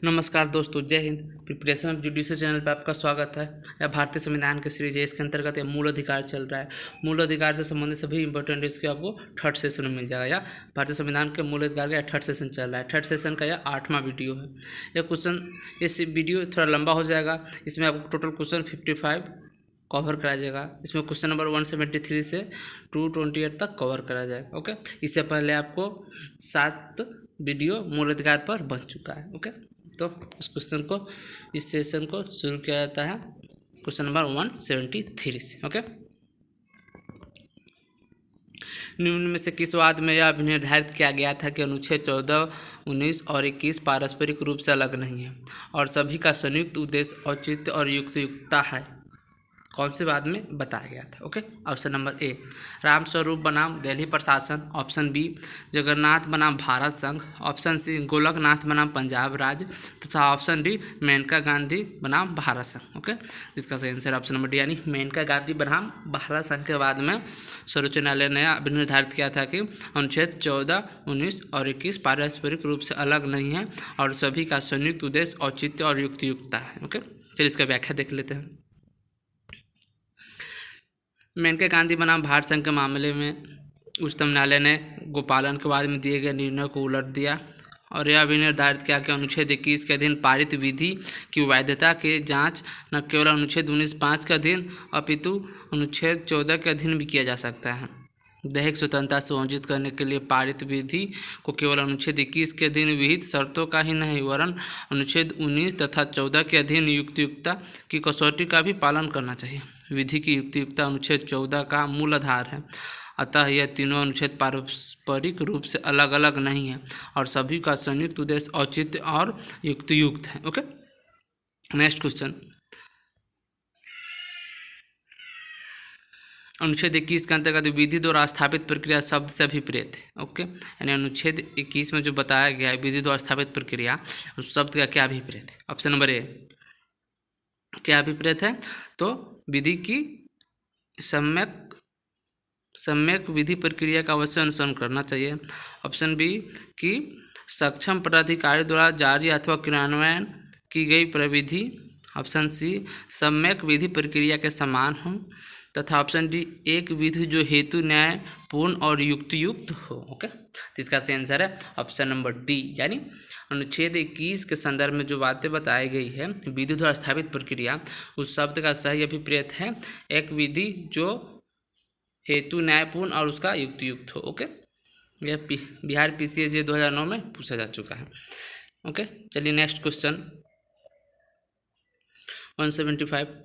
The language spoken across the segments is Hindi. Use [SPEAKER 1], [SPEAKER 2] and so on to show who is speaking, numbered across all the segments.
[SPEAKER 1] नमस्कार दोस्तों, जय Hind. Preparation of judicial channel पर आपका स्वागत है। यह भारतीय संविधान की सीरीज है। इसके अंतर्गत यह मूल अधिकार चल रहा है। मूल अधिकार से संबंधित सभी इंपॉर्टेंट इसके आपको थर्ड सेशन में मिल जाएगा। या भारतीय संविधान के मूल अधिकार का थर्ड सेशन चल रहा है। थर्ड सेशन का यह 8वां वीडियो है। यह क्वेश्चन, इस वीडियो थोड़ा लंबा हो जाएगा। इसमें आपको टोटल क्वेश्चन 55 कवर कराया जाएगा। इसमें क्वेश्चन नंबर 173 से 228 तक कवर कराया जाएगा। ओके, इससे पहले आपको 7 वीडियो मूल अधिकार पर बन चुका है। ओके, तो इस क्वेश्चन को, इस सेशन को शुरू किया जाता है क्वेश्चन नंबर 173 से। ओके, निम्न में से किस वाद में यह निर्धारित किया गया था कि अनुच्छेद 14, 19 और 21 पारस्परिक रूप से अलग नहीं है और सभी का संयुक्त उद्देश्य औचित्य और युक्तियुक्तता है? कौन से बाद में बताया गया था? ओके, ऑप्शन नंबर ए रामस्वरूप बनाम दिल्ली प्रशासन, ऑप्शन बी जगन्नाथ बनाम भारत संघ, ऑप्शन सी गोलकनाथ बनाम पंजाब राज्य तथा ऑप्शन डी मेनका गांधी बनाम भारत संघ। ओके, इसका सही आंसर ऑप्शन नंबर डी यानी मेनका गांधी बनाम भारत संघ के बाद में सर्वोच्च न्यायालय ने निर्धारित किया था कि अनुच्छेद 14, 19 और 21 पारस्परिक रूप से अलग नहीं है और सभी का संयुक्त उद्देश्य औचित्य और युक्तियुक्तता है। ओके, चलिए इसका व्याख्या देख लेते हैं। मेनका गांधी बनाम भारत संघ के मामले में उच्चतम न्यायालय ने गोपालन के बाद में दिए गए निर्णय को उलट दिया और यह भी निर्धारित किया कि अनुच्छेद 21 के अधीन पारित विधि की वैधता की जांच न केवल अनुच्छेद 19(5) के अधीन अपितु अनुच्छेद 14 के अधीन भी किया जा सकता है। दैहिक स्वतंत्रता सुनिश्चित करने के लिए पारित विधि को केवल अनुच्छेद 21 के अधीन विहित शर्तों का ही नहीं वरन अनुच्छेद 19 तथा 14 के अधीन युक्तियुक्तता की कसौटी का भी पालन करना चाहिए। विधि की युक्तियुक्तता अनुच्छेद 14 का मूल आधार है, अतः यह तीनों अनुच्छेद पारस्परिक रूप से अलग अलग नहीं है और सभी का संयुक्त उद्देश्य औचित्य और युक्तियुक्त है। Okay, next question. अनुच्छेद 21 के अंतर्गत विधि द्वारा स्थापित प्रक्रिया शब्द से अभिप्रेत है। ओके, यानी अनुच्छेद 21 में जो बताया गया है विधि द्वारा स्थापित प्रक्रिया, उस शब्द का क्या अभिप्रेत है? ऑप्शन नंबर ए क्या अभिप्रेत है? तो विधि की सम्यक विधि प्रक्रिया का अवश्य अनुसरण करना चाहिए। ऑप्शन बी कि सक्षम पदाधिकारी द्वारा जारी अथवा क्रियान्वयन की गई प्रविधि, ऑप्शन सी सम्यक विधि प्रक्रिया के समान हो तथा ऑप्शन डी एक विधि जो हेतु न्याय पूर्ण और युक्तियुक्त हो। ओके, तो इसका सही आंसर है ऑप्शन नंबर डी यानी अनुच्छेद 21 के संदर्भ में जो बातें बताई गई है विधि द्वारा स्थापित प्रक्रिया, उस शब्द का सही अभिप्रेत है एक विधि जो हेतु न्यायपूर्ण और उसका युक्तियुक्त हो। ओके, यह बिहार PCSJ 2009 में पूछा जा चुका है। ओके, चलिए नेक्स्ट क्वेश्चन 175।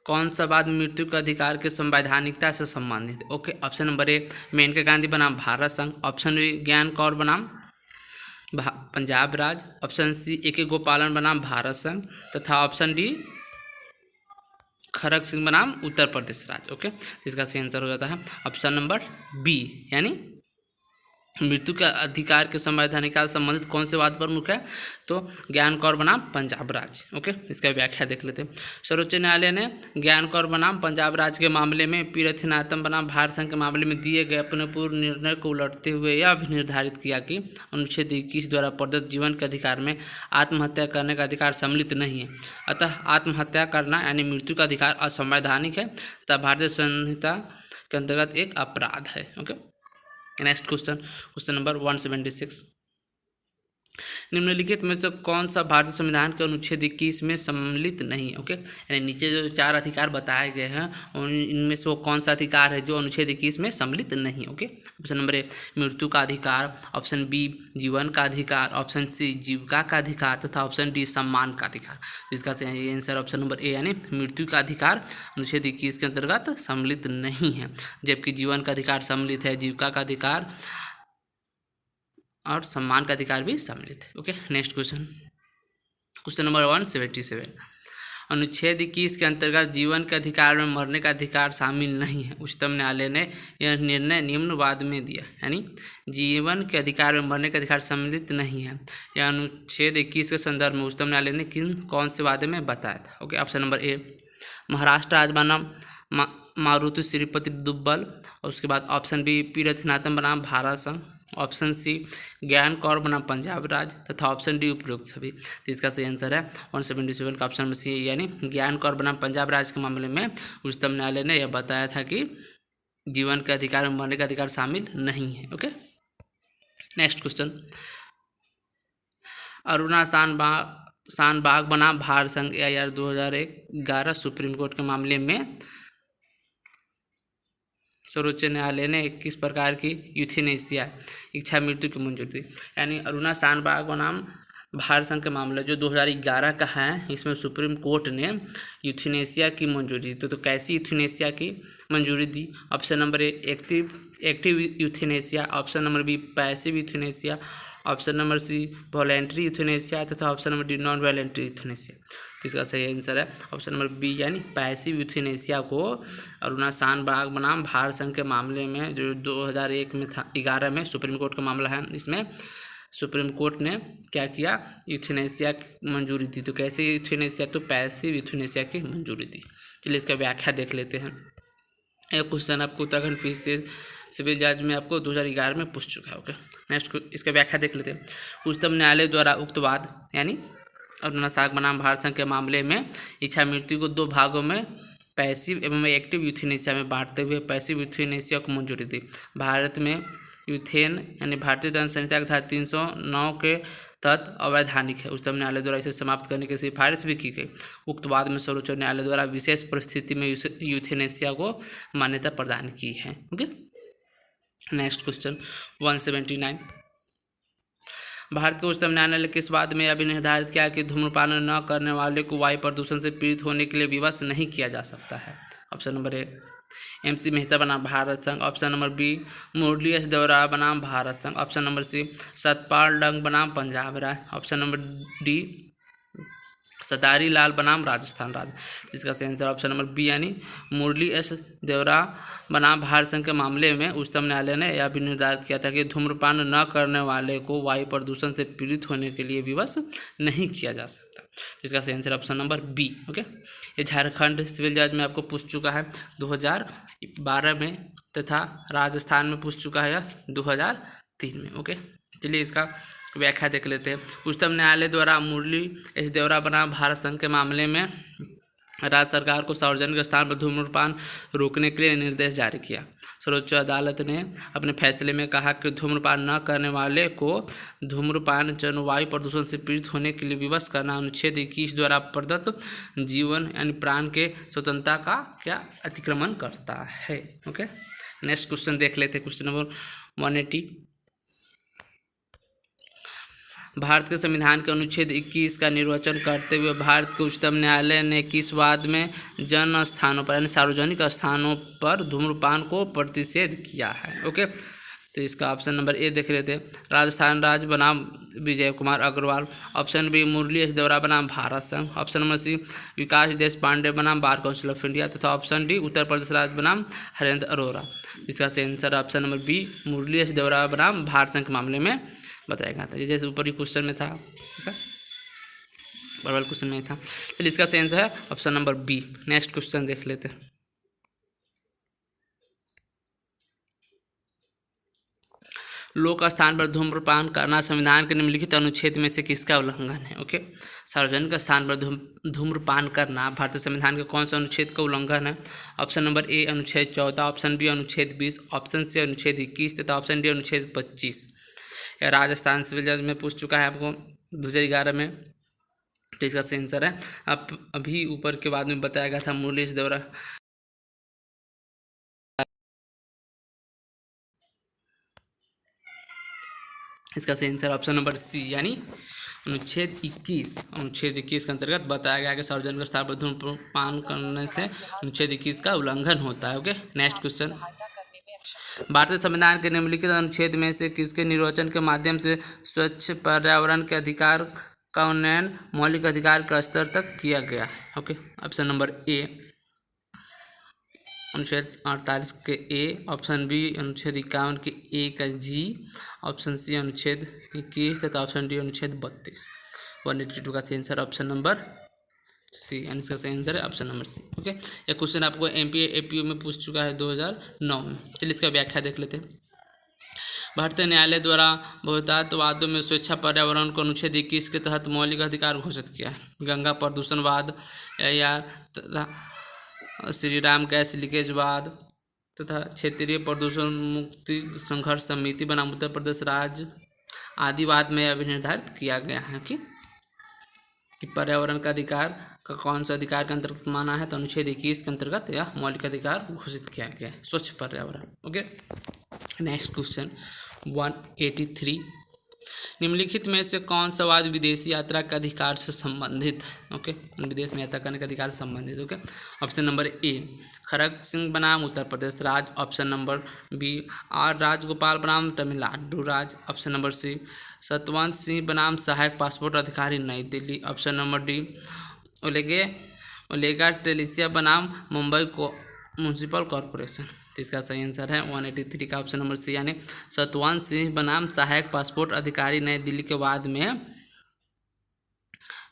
[SPEAKER 1] कौन सा वाद मृत्यु के अधिकार के संवैधानिकता से संबंधित? Okay, option number A Menaka Gandhi बनाम भारत संघ, ऑप्शन बी ज्ञान कौर बनाम पंजाब राज्य, ऑप्शन सी AK गोपालन बनाम भारत संघ तथा ऑप्शन डी खड़ग सिंह बनाम उत्तर प्रदेश राज्य। ओके, इसका सही आंसर हो जाता है ऑप्शन नंबर बी यानी मृत्यु के अधिकार के संवैधानिकता से संबंधित कौन से वाद प्रमुख है? तो ज्ञान कौर बनाम पंजाब राज्य। ओके, इसका व्याख्या देख लेते हैं। सर्वोच्च न्यायालय ने ज्ञान कौर बनाम पंजाब राज्य के मामले में पीरथिनाथम बनाम भारत संघ के मामले में दिए गए अपने पूर्व निर्णय को उलटते हुए यह भी निर्धारित किया कि अनुच्छेद 21 द्वारा प्रदत्त जीवन के अधिकार में आत्महत्या करने का अधिकार सम्मिलित नहीं है, अतः आत्महत्या करना यानी मृत्यु का अधिकार असंवैधानिक है तथा भारतीय संहिता के अंतर्गत एक अपराध है। Okay, next question, question number 176। निम्नलिखित में से कौन सा भारतीय संविधान के अनुच्छेद 21 में सम्मिलित नहीं है? ओके, यानी नीचे जो 4 अधिकार बताए गए हैं इनमें से वो कौन सा अधिकार है जो अनुच्छेद 21 में सम्मिलित नहीं है? ओके, ऑप्शन नंबर ए मृत्यु का अधिकार, ऑप्शन बी जीवन का अधिकार, ऑप्शन सी जीविका का अधिकार तथा ऑप्शन डी सम्मान का अधिकार। तो इसका सही आंसर ऑप्शन नंबर ए यानी मृत्यु का अधिकार अनुच्छेद 21 के अंतर्गत सम्मिलित नहीं है, जबकि जीवन का अधिकार सम्मिलित है, जीविका का अधिकार और सम्मान का अधिकार भी सम्मिलित है। Okay, next question, question number 177। अनुच्छेद 21 के अंतर्गत जीवन के अधिकार में मरने का अधिकार शामिल नहीं है। उच्चतम न्यायालय ने यह निर्णय निम्न वाद में दिया, यानी जीवन के अधिकार में मरने का अधिकार सम्मिलित नहीं है। यह अनुच्छेद 21 के संदर्भ में उच्चतम न्यायालय ने कौन से वादे में बताया था? ओके, ऑप्शन नंबर ए महाराष्ट्र राज्य बनाम मारुति श्रीपति दुब्बल, और उसके बाद ऑप्शन बी पीरथिनाथम बनाम भारत संघ, ऑप्शन सी ज्ञान कौर बनाम पंजाब राज्य तथा ऑप्शन डी उपरोक्त सभी। तो इसका सही आंसर है 177 का ऑप्शन नंबर सी, यानी ज्ञान कौर बनाम पंजाब राज्य के मामले में उच्चतम न्यायालय ने यह बताया था कि जीवन के अधिकार में मरने का अधिकार शामिल नहीं है। Okay, next question, Aruna Shanbaug बनाम भारत संघ AIR 2011 सुप्रीम कोर्ट के मामले में सर्वोच्च न्यायालय ने किस प्रकार की यूथेनेसिया इच्छा मृत्यु की मंजूरी दी। यानी अरुणा शानबाग बनाम भारत संघ के मामले जो 2011 का है, इसमें सुप्रीम कोर्ट ने यूथेनेसिया की मंजूरी दी। तो कैसी यूथेनेसिया की मंजूरी दी? Option number A active euthanasia, option number B passive euthanasia, option number C voluntary euthanasia तथा option number D non voluntary euthanasia. तो इसका सही आंसर है ऑप्शन नंबर बी, यानी पैसिव यूथेनेसिया को अरुणा शानबाग बनाम भारत संघ के मामले में जो 2001 में था, 11 में सुप्रीम कोर्ट का मामला है, इसमें सुप्रीम कोर्ट ने क्या किया, यूथेनेसिया की मंजूरी दी। तो कैसे यूथेनेसिया? तो पैसिव यूथेनेसिया की मंजूरी दी। चलिए इसका व्याख्या देख लेते हैं। एक क्वेश्चन आपको उत्तराखंड फीस सिविल जज में आपको 2011 में पूछ चुका है। ओके, नेक्स्ट इसका व्याख्या देख लेते हैं। उच्चतम न्यायालय द्वारा उक्त वाद यानी अरुणा शानबाग बनाम भारत संघ के मामले में इच्छा मृत्यु को दो भागों में पैसिव एवं एक्टिव यूथेनेसिया में बांटते हुए पैसिव यूथेनेसिया को मंजूरी दी। भारत में यूथेन यानी भारतीय दंड संहिता की धारा 309 के तहत अवैधानिक है। उच्चतम न्यायालय द्वारा इसे समाप्त करने की सिफारिश भी की गई। उक्त वाद में सर्वोच्च न्यायालय द्वारा विशेष परिस्थिति में यूथेनेसिया को मान्यता प्रदान की है। ओके, नेक्स्ट क्वेश्चन 179, भारत के उच्चतम न्यायालय ने किस वाद में यह भी निर्धारित किया कि धूम्रपान न करने वाले को वायु प्रदूषण से पीड़ित होने के लिए विवश नहीं किया जा सकता है। ऑप्शन नंबर ए MC मेहता बनाम भारत संघ, ऑप्शन नंबर बी मुरली एस देवरा बनाम भारत संघ, ऑप्शन नंबर सी सतपाल डंग बनाम पंजाब राज्य, ऑप्शन नंबर डी सदारी लाल बनाम राजस्थान राज्य। इसका सही आंसर ऑप्शन नंबर बी, यानी मुरली एस देवरा बनाम भारत संघ के मामले में उच्चतम न्यायालय ने यह भी निर्धारित किया था कि धूम्रपान न करने वाले को वायु प्रदूषण से पीड़ित होने के लिए विवश नहीं किया जा सकता। इसका सही answer option number B. Okay, ये झारखंड सिविल जज में आपको पूछ चुका है 2012 में तथा राजस्थान में पूछ चुका है 2003 में। ओके, चलिए इसका व्याख्या देख लेते हैं। उच्चतम न्यायालय द्वारा मुरली एस देवरा बनाम भारत संघ के मामले में राज्य सरकार को सार्वजनिक स्थान पर धूम्रपान रोकने के लिए निर्देश जारी किया। सर्वोच्च अदालत ने अपने फैसले में कहा कि धूम्रपान न करने वाले को धूम्रपान जन वायु प्रदूषण से पीड़ित होने के लिए विवश करना अनुच्छेद 21 द्वारा प्रदत्त जीवन यानी प्राण के स्वतंत्रता का क्या अतिक्रमण करता है। ओके, नेक्स्ट क्वेश्चन देख लेते हैं। क्वेश्चन नंबर 180, भारत के संविधान के अनुच्छेद 21 का निर्वचन करते हुए भारत के उच्चतम न्यायालय ने किस वाद में जन स्थानों पर यानी सार्वजनिक स्थानों पर धूम्रपान को प्रतिषेध किया है। ओके, तो इसका ऑप्शन नंबर ए देख लेते हैं। राजस्थान राज्य बनाम विजय कुमार अग्रवाल, ऑप्शन बी मुरली एस देवरा बनाम भारत संघ, ऑप्शन नंबर सी विकास देश पांडे बनाम बार काउंसिल ऑफ इंडिया तथा ऑप्शन डी उत्तर प्रदेश राज्य बनाम हरेंद्र अरोरा। इसका सही आंसर ऑप्शन नंबर बी मुरली एस देवरा बनाम भारत संघ के मामले में बताया गया था। जैसे ऊपर ही क्वेश्चन में था, बराबर क्वेश्चन में था। चलिए इसका सही आंसर है option number B. Next question देख लेते हैं। लोक स्थान पर धूम्रपान करना संविधान के निम्नलिखित अनुच्छेद में से किसका उल्लंघन है। ओके, सार्वजनिक स्थान पर धूम्रपान करना भारतीय संविधान के कौन सा अनुच्छेद का उल्लंघन है? ऑप्शन नंबर ए अनुच्छेद 14, ऑप्शन बी अनुच्छेद 20, ऑप्शन सी अनुच्छेद 21 तथा ऑप्शन डी अनुच्छेद 25। राजस्थान सिविल जज में पूछ चुका है आपको 2011 में। तो इसका सही आंसर है अब अभी ऊपर के बाद में बताया गया था मुरली एस देवरा। इसका सही आंसर ऑप्शन नंबर सी, यानी अनुच्छेद 21 के अंतर्गत बताया गया कि सार्वजनिक स्थान पर धूम्रपान करने से अनुच्छेद 21 का उल्लंघन होता है। ओके, नेक्स्ट क्वेश्चन, भारतीय संविधान के निम्नलिखित अनुच्छेद में से किसके निर्वचन के माध्यम से स्वच्छ पर्यावरण के अधिकार का उन्नयन मौलिक अधिकार का स्तर तक किया गया है? ओके, ऑप्शन नंबर ए अनुच्छेद 48 के ए, ऑप्शन बी अनुच्छेद 51 के ए का जी, ऑप्शन सी अनुच्छेद 21 तथा ऑप्शन डी अनुच्छेद 32। 182 का सही आंसर ऑप्शन नंबर सी, यानी इसका सही आंसर है ऑप्शन नंबर सी। ओके, यह क्वेश्चन आपको MP APU में पूछ चुका है 2009 में। चलिए इसका व्याख्या देख लेते हैं। भारतीय न्यायालय द्वारा बहुतायतवादों में स्वेच्छा पर्यावरण को अनुच्छेद 21 के तहत मौलिक अधिकार घोषित किया है। गंगा प्रदूषणवाद या तथा श्री राम गैस लीकेजवाद तथा क्षेत्रीय प्रदूषण मुक्ति संघर्ष समिति बनाम उत्तर प्रदेश राज्य आदिवाद में यह भी निर्धारित किया गया है कि पर्यावरण का अधिकार का कौन सा अधिकार के अंतर्गत माना है, तो अनुच्छेद 21 के अंतर्गत यह मौलिक अधिकार घोषित किया गया है, स्वच्छ पर्यावरण। ओके, नेक्स्ट क्वेश्चन 183, निम्नलिखित में से कौन सा वाद विदेशी यात्रा के अधिकार से संबंधित है? ओके, विदेश में यात्रा करने के अधिकार से संबंधित। Okay, option number A Kharak Singh बनाम उत्तर प्रदेश राज्य, option number B R Rajagopal बनाम तमिलनाडु राज्य, option number C Satwant Singh बनाम सहायक पासपोर्ट अधिकारी नई Delhi, option number D Olga Tellis बनाम मुंबई को म्यूनसिपल कॉरपोरेशन। तो इसका सही आंसर है 183 का ऑप्शन नंबर सी, यानी सतवंत सिंह बनाम सहायक पासपोर्ट अधिकारी नई दिल्ली के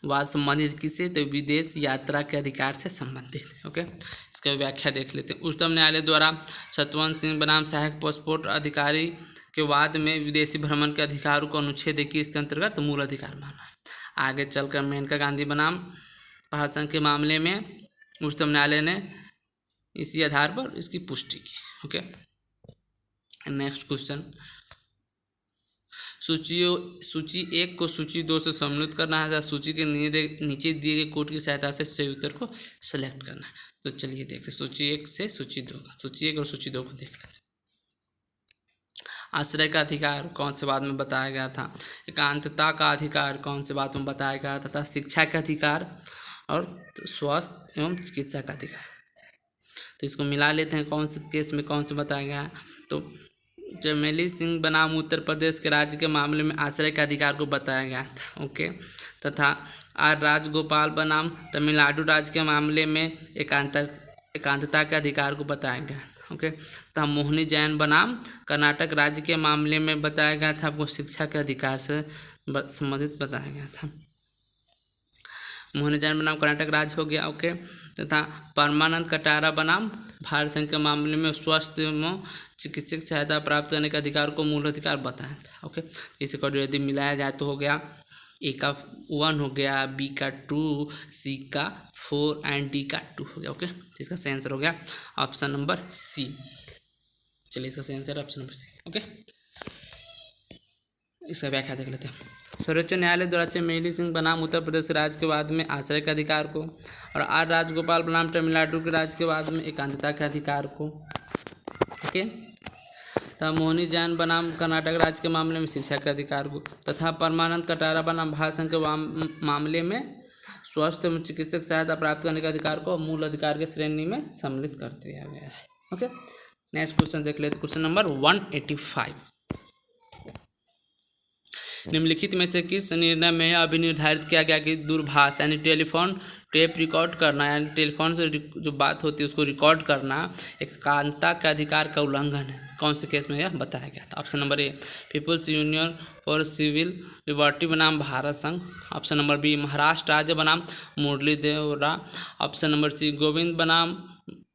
[SPEAKER 1] वाद संबंधित किसे, तो विदेश यात्रा के अधिकार से संबंधित। ओके, इसका व्याख्या देख लेते हैं। उच्चतम न्यायालय द्वारा सतवंत सिंह बनाम सहायक पासपोर्ट अधिकारी के वाद में विदेशी भ्रमण के अधिकार को अनुच्छेद 21 के अंतर्गत मूल अधिकार माना है। आगे चलकर मेनका गांधी बनाम भारत संघ के मामले में उच्चतम न्यायालय ने इसी आधार पर इसकी पुष्टि की। ओके, नेक्स्ट क्वेश्चन, सूची 1 को सूची 2 से सम्मिलित करना है, सूची के नीचे दिए गए कोड की सहायता से सही उत्तर को सेलेक्ट करना है। तो चलिए देखते हैं सूची 1 से सूची 2 का, सूची 1 और सूची 2 को देख लेते हैं। आश्रय का अधिकार कौन से बाद में बताया गया था, एकांतता का अधिकार कौन से बाद में बताया गया था, शिक्षा का अधिकार और स्वास्थ्य एवं चिकित्सा का अधिकार। तो इसको मिला लेते हैं, कौन से केस में कौन से बताया गया है। तो चमेली सिंह बनाम उत्तर प्रदेश के राज्य के मामले में आश्रय के अधिकार को बताया गया था। ओके, तथा आर राजगोपाल बनाम तमिलनाडु राज्य के मामले में एकांतता के अधिकार को बताया गया था। ओके, तथा मोहिनी जैन बनाम कर्नाटक राज्य के मामले में बताया गया था, आपको शिक्षा के अधिकार से संबंधित बताया गया था। मोहिनी जैन बनाम कर्नाटक राज्य हो गया। ओके, तथा परमानंद कटारा बनाम भारत संघ के मामले में स्वास्थ्य एवं चिकित्सक सहायता प्राप्त करने के अधिकार को मूल अधिकार बताया था। ओके, इसे को यदि मिलाया जाए तो हो गया ए का 1 हो गया, बी का 2, सी का 4 एंड डी का 2 हो गया। ओके, इसका सही आंसर हो गया ऑप्शन नंबर सी। चलिए, इसका सही answer option number C. Okay, इसका व्याख्या देख लेते हैं। सर्वोच्च न्यायालय द्वारा चमेली सिंह बनाम उत्तर प्रदेश राज्य के बाद में आश्रय के अधिकार को और आर राजगोपाल बनाम तमिलनाडु के राज्य के बाद में एकांतता के अधिकार को, ओके, तथा मोहिनी जैन बनाम कर्नाटक राज्य के मामले में शिक्षा के अधिकार को, तथा परमानंद कटारा बनाम भारत संघ के मामले में स्वास्थ्य एवं चिकित्सक सहायता प्राप्त करने के अधिकार को मूल अधिकार के श्रेणी में सम्मिलित कर दिया गया है। ओके, नेक्स्ट क्वेश्चन देख लेते, क्वेश्चन नंबर 185, निम्नलिखित में से किस निर्णय में अभी निर्धारित किया गया कि दूरभाष यानी टेलीफोन टेप रिकॉर्ड करना, यानी टेलीफोन से जो बात होती है उसको रिकॉर्ड करना एकांतता के अधिकार का उल्लंघन है। कौन से केस में यह बताया गया था? Option number A people's union for civil liberty बनाम भारत संघ, ऑप्शन नंबर बी महाराष्ट्र राज्य बनाम Murli Deora, option number C Govind बनाम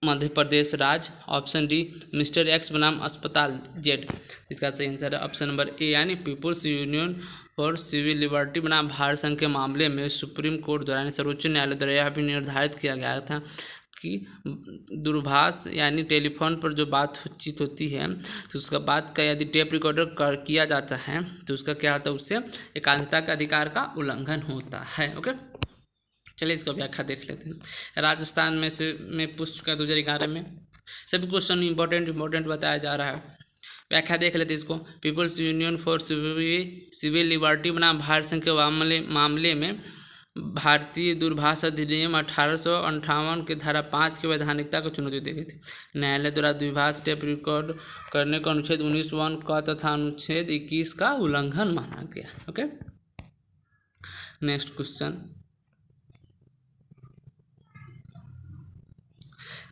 [SPEAKER 1] मध्य प्रदेश राज्य, ऑप्शन डी मिस्टर एक्स बनाम अस्पताल जेड। इसका सही आंसर है ऑप्शन नंबर ए, यानी people's union for civil liberty बनाम भारत संघ के मामले में सुप्रीम कोर्ट द्वारा यानी सर्वोच्च न्यायालय द्वारा यह भी निर्धारित किया गया था कि दूरभाष यानी टेलीफोन पर जो बातचीत होती है तो उसका बात का यदि टेप रिकॉर्डर किया जाता है तो उसका क्या होता है, उससे एकांतता का अधिकार का उल्लंघन होता है। ओके, चलिए इसका व्याख्या देख लेते हैं। राजस्थान में से पूछ चुका है 2011 में, सभी क्वेश्चन इंपॉर्टेंट बताया जा रहा है। व्याख्या देख लेते हैं इसको। People's union for civil liberty बनाम भारत संघ के मामले में भारतीय दूरभाष अधिनियम 1858 के धारा 5 की वैधानिकता को चुनौती दी गई थी। न्यायालय द्वारा द्विभाष टेप रिकॉर्ड करने को अनुच्छेद 19(1) का तथा अनुच्छेद 21 का उल्लंघन माना गया। ओके, नेक्स्ट क्वेश्चन,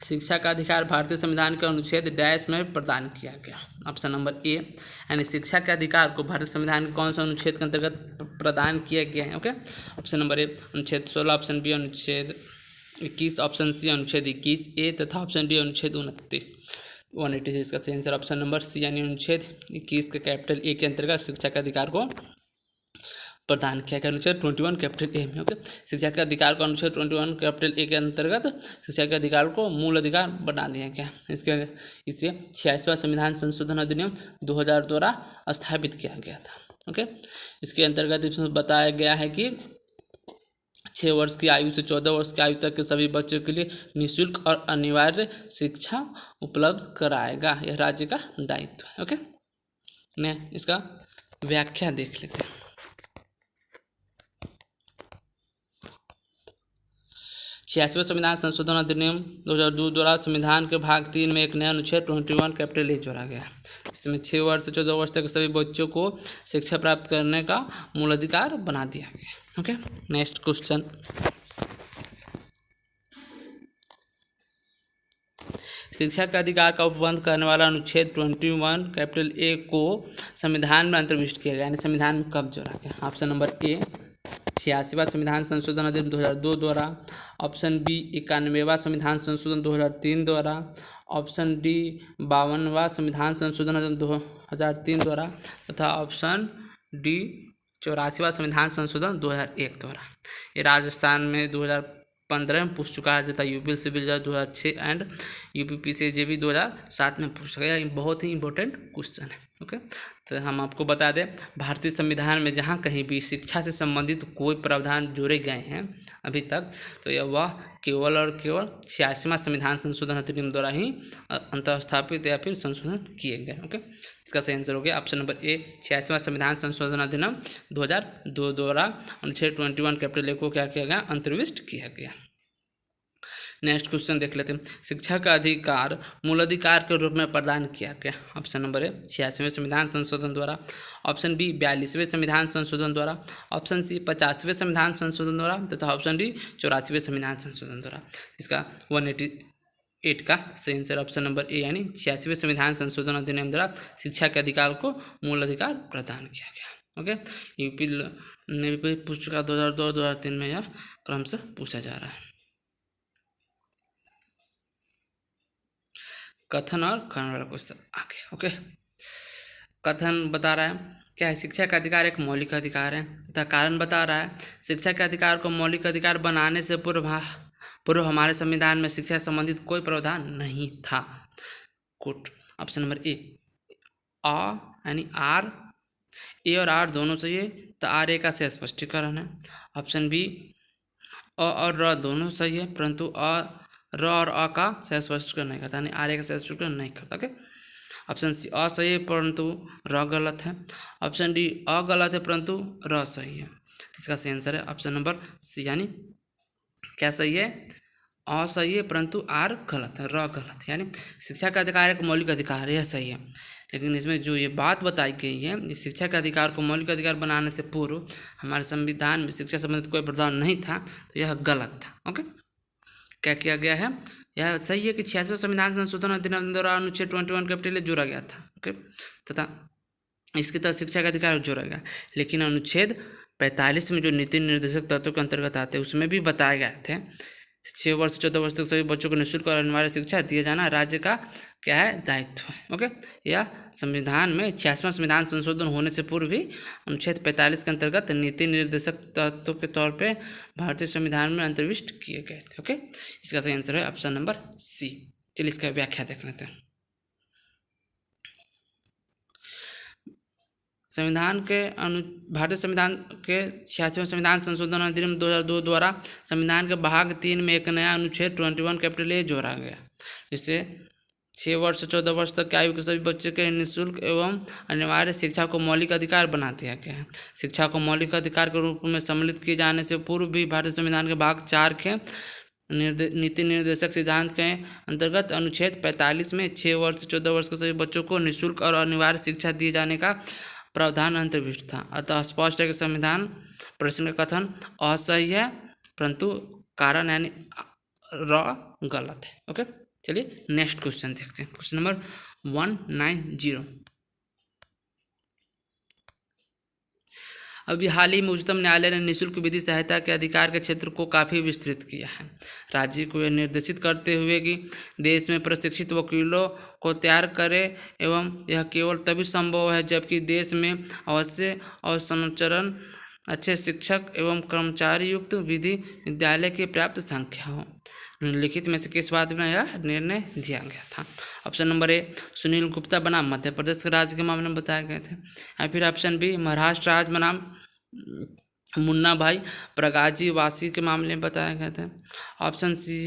[SPEAKER 1] शिक्षा का अधिकार भारतीय संविधान के अनुच्छेद डैश में प्रदान किया गया। ऑप्शन नंबर ए, यानी शिक्षा के अधिकार को भारतीय संविधान के कौन सा अनुच्छेद के अंतर्गत प्रदान किया गया है? ओके, ऑप्शन नंबर ए अनुच्छेद 16, ऑप्शन बी अनुच्छेद 21, ऑप्शन सी अनुच्छेद 21A तथा ऑप्शन डी अनुच्छेद 29। 186 इसका सही आंसर ऑप्शन नंबर सी यानी अनुच्छेद 21 के कैपिटल ए के अंतर्गत शिक्षा के अधिकार को प्रदान किया गया। अनुच्छेद 21 कैपिटल ए में ओके शिक्षा के अधिकार को अनुच्छेद 21 कैपिटल ए के अंतर्गत शिक्षा के अधिकार को मूल अधिकार बना दिया गया। इसे 86वां संविधान संशोधन अधिनियम 2000 द्वारा स्थापित किया गया था। ओके इसके अंतर्गत इसमें बताया गया है कि 6 वर्ष की आयु से 14 वर्ष की आयु तक के सभी बच्चों के लिए निःशुल्क और अनिवार्य शिक्षा उपलब्ध कराएगा। यह राज्य का दायित्व है। ओके ने इसका व्याख्या देख लेते हैं। 86वां संविधान संशोधन अधिनियम 2002 द्वारा संविधान के भाग 3 में एक नया अनुच्छेद 21 कैपिटल ए जोड़ा गया। इसमें 6 वर्ष से 14 वर्ष तक के सभी बच्चों को शिक्षा प्राप्त करने का मूल अधिकार बना दिया गया। ओके नेक्स्ट क्वेश्चन, शिक्षा के अधिकार का उपबंध करने वाला अनुच्छेद 21 कैपिटल ए को संविधान में अंतर्भुक्त किया गया, यानी संविधान में कब जोड़ा गया। ऑप्शन नंबर ए 86वां संविधान संशोधन अधिनियम 2002 द्वारा, ऑप्शन बी 91वां संविधान संशोधन 2003 द्वारा, ऑप्शन डी 52वां संविधान संशोधन अधिनियम 2003 द्वारा तथा ऑप्शन डी 84वां संविधान संशोधन 2001 द्वारा। ये राजस्थान में 2015 में पूछ चुका है तथा यूपी सिविल जज 2006 एंड यूपी पीसीजे 2007 में पूछ गया। ये बहुत ही इंपॉर्टेंट क्वेश्चन है। ओके तो हम आपको बता दें, भारतीय संविधान में जहाँ कहीं भी शिक्षा से संबंधित कोई प्रावधान जोड़े गए हैं अभी तक, तो यह वह केवल और केवल 86वां संविधान संशोधन अधिनियम द्वारा ही अंतर्स्थापित या फिर संशोधन किए गए। ओके इसका सही आंसर हो गया ऑप्शन नंबर ए 86वां संविधान संशोधन अधिनियम 2002 द्वारा अनुच्छेद 21 कैपिटल ए को क्या किया गया, अंतर्भुक्त किया गया। नेक्स्ट क्वेश्चन देख लेते हैं, शिक्षा का अधिकार मूल अधिकार के रूप में प्रदान किया गया। ऑप्शन नंबर ए 86वें संविधान संशोधन द्वारा, ऑप्शन बी 42वें संविधान संशोधन द्वारा, ऑप्शन सी 50वें संविधान संशोधन द्वारा तथा ऑप्शन डी 84वें संविधान संशोधन द्वारा। इसका 188 का सही आंसर ऑप्शन नंबर ए यानी 86वें संविधान संशोधन अधिनियम द्वारा शिक्षा के अधिकार को मूल अधिकार प्रदान किया गया। ओके यूपी ने भी पूछ चुका 2002-2003 में यह क्रम से पूछा जा रहा है। कथन और कारण वाला क्वेश्चन आगे। ओके कथन बता रहा है क्या है, शिक्षा का अधिकार एक मौलिक अधिकार है तथा कारण बता रहा है शिक्षा के अधिकार को मौलिक अधिकार बनाने से पूर्व हमारे संविधान में शिक्षा संबंधित कोई प्रावधान नहीं था। कोट ऑप्शन नंबर ए आ यानी आर, ए और आर दोनों सही है तो आर ए का से स्पष्टीकरण है। ऑप्शन बी अ और र दोनों सही है परंतु र और अ का सह स्पष्टीकरण नहीं करता, यानी आर ए का सह स्पष्टीकरण नहीं करता। ओके ऑप्शन सी अ सही है परंतु र गलत है। ऑप्शन डी अ गलत है परंतु र सही है। इसका सही आंसर है ऑप्शन नंबर सी यानी क्या सही है, अ सही है परंतु आर गलत है, र गलत है। यानी शिक्षा का अधिकार एक मौलिक अधिकार है, यह सही है, लेकिन इसमें जो ये बात बताई गई है इस शिक्षा के अधिकार को मौलिक अधिकार बनाने से पूर्व हमारे संविधान में शिक्षा संबंधित कोई प्रावधान नहीं था, तो यह गलत था। ओके क्या किया गया है, यह सही है कि 86वें संविधान संशोधन अधिनियम द्वारा अनुच्छेद 21 कैपिटल जोड़ा गया था। ओके तथा इसके तहत शिक्षा का अधिकार जोड़ा गया, लेकिन अनुच्छेद 45 में जो नीति निर्देशक तत्वों के अंतर्गत आते हैं उसमें भी बताए गए थे 6 वर्ष से 14 वर्ष तक सभी बच्चों को निःशुल्क और अनिवार्य शिक्षा दिए जाना राज्य का क्या है, दायित्व है। ओके यह संविधान में 86वां संविधान संशोधन होने से पूर्व भी अनुच्छेद 45 के अंतर्गत नीति निर्देशक तत्वों के तौर पे भारतीय संविधान में अंतर्भुक्त किए गए थे। ओके इसका सही आंसर है ऑप्शन नंबर सी। चलिए इसका व्याख्या देख लेते हैं। भारतीय संविधान के 86वें संविधान संशोधन अधिनियम 2002 द्वारा संविधान के भाग 3 में एक नया अनुच्छेद 21 कैपिटल ए जोड़ा गया, जिससे 6 वर्ष से 14 वर्ष तक की आयु के सभी बच्चों के निःशुल्क एवं अनिवार्य शिक्षा को मौलिक अधिकार बना दिया गया है। शिक्षा को मौलिक अधिकार के रूप में सम्मिलित किए जाने से पूर्व भी भारतीय संविधान के भाग 4 के नीति निर्देशक सिद्धांत के अंतर्गत अनुच्छेद 45 में 6 वर्ष से 14 वर्ष के सभी बच्चों को निःशुल्क और अनिवार्य शिक्षा दिए जाने का प्रावधान अंतर्भुक्त था। अतः स्पष्ट है कि संविधान प्रश्न का कथन असही है परंतु कारण यानी र गलत है। ओके चलिए नेक्स्ट क्वेश्चन देखते हैं। क्वेश्चन नंबर 190, अभी हाल ही में उच्चतम न्यायालय ने निःशुल्क विधि सहायता के अधिकार के क्षेत्र को काफ़ी विस्तृत किया है। राज्य को यह निर्देशित करते हुए कि देश में प्रशिक्षित वकीलों को तैयार करे एवं यह केवल तभी संभव है जबकि देश में अवश्य और संचरण अच्छे शिक्षक एवं कर्मचारी युक्त विधि विद्यालय की पर्याप्त संख्या हो। निम्नलिखित में से किस बात में यह निर्णय दिया गया था? ऑप्शन नंबर ए सुनील गुप्ता बनाम मध्य प्रदेश के राज्य के मामले में बताए गए थे, या फिर ऑप्शन बी महाराष्ट्र राज्य बनाम मुन्ना भाई प्रगाजी वासी के मामले में बताए गए थे, ऑप्शन सी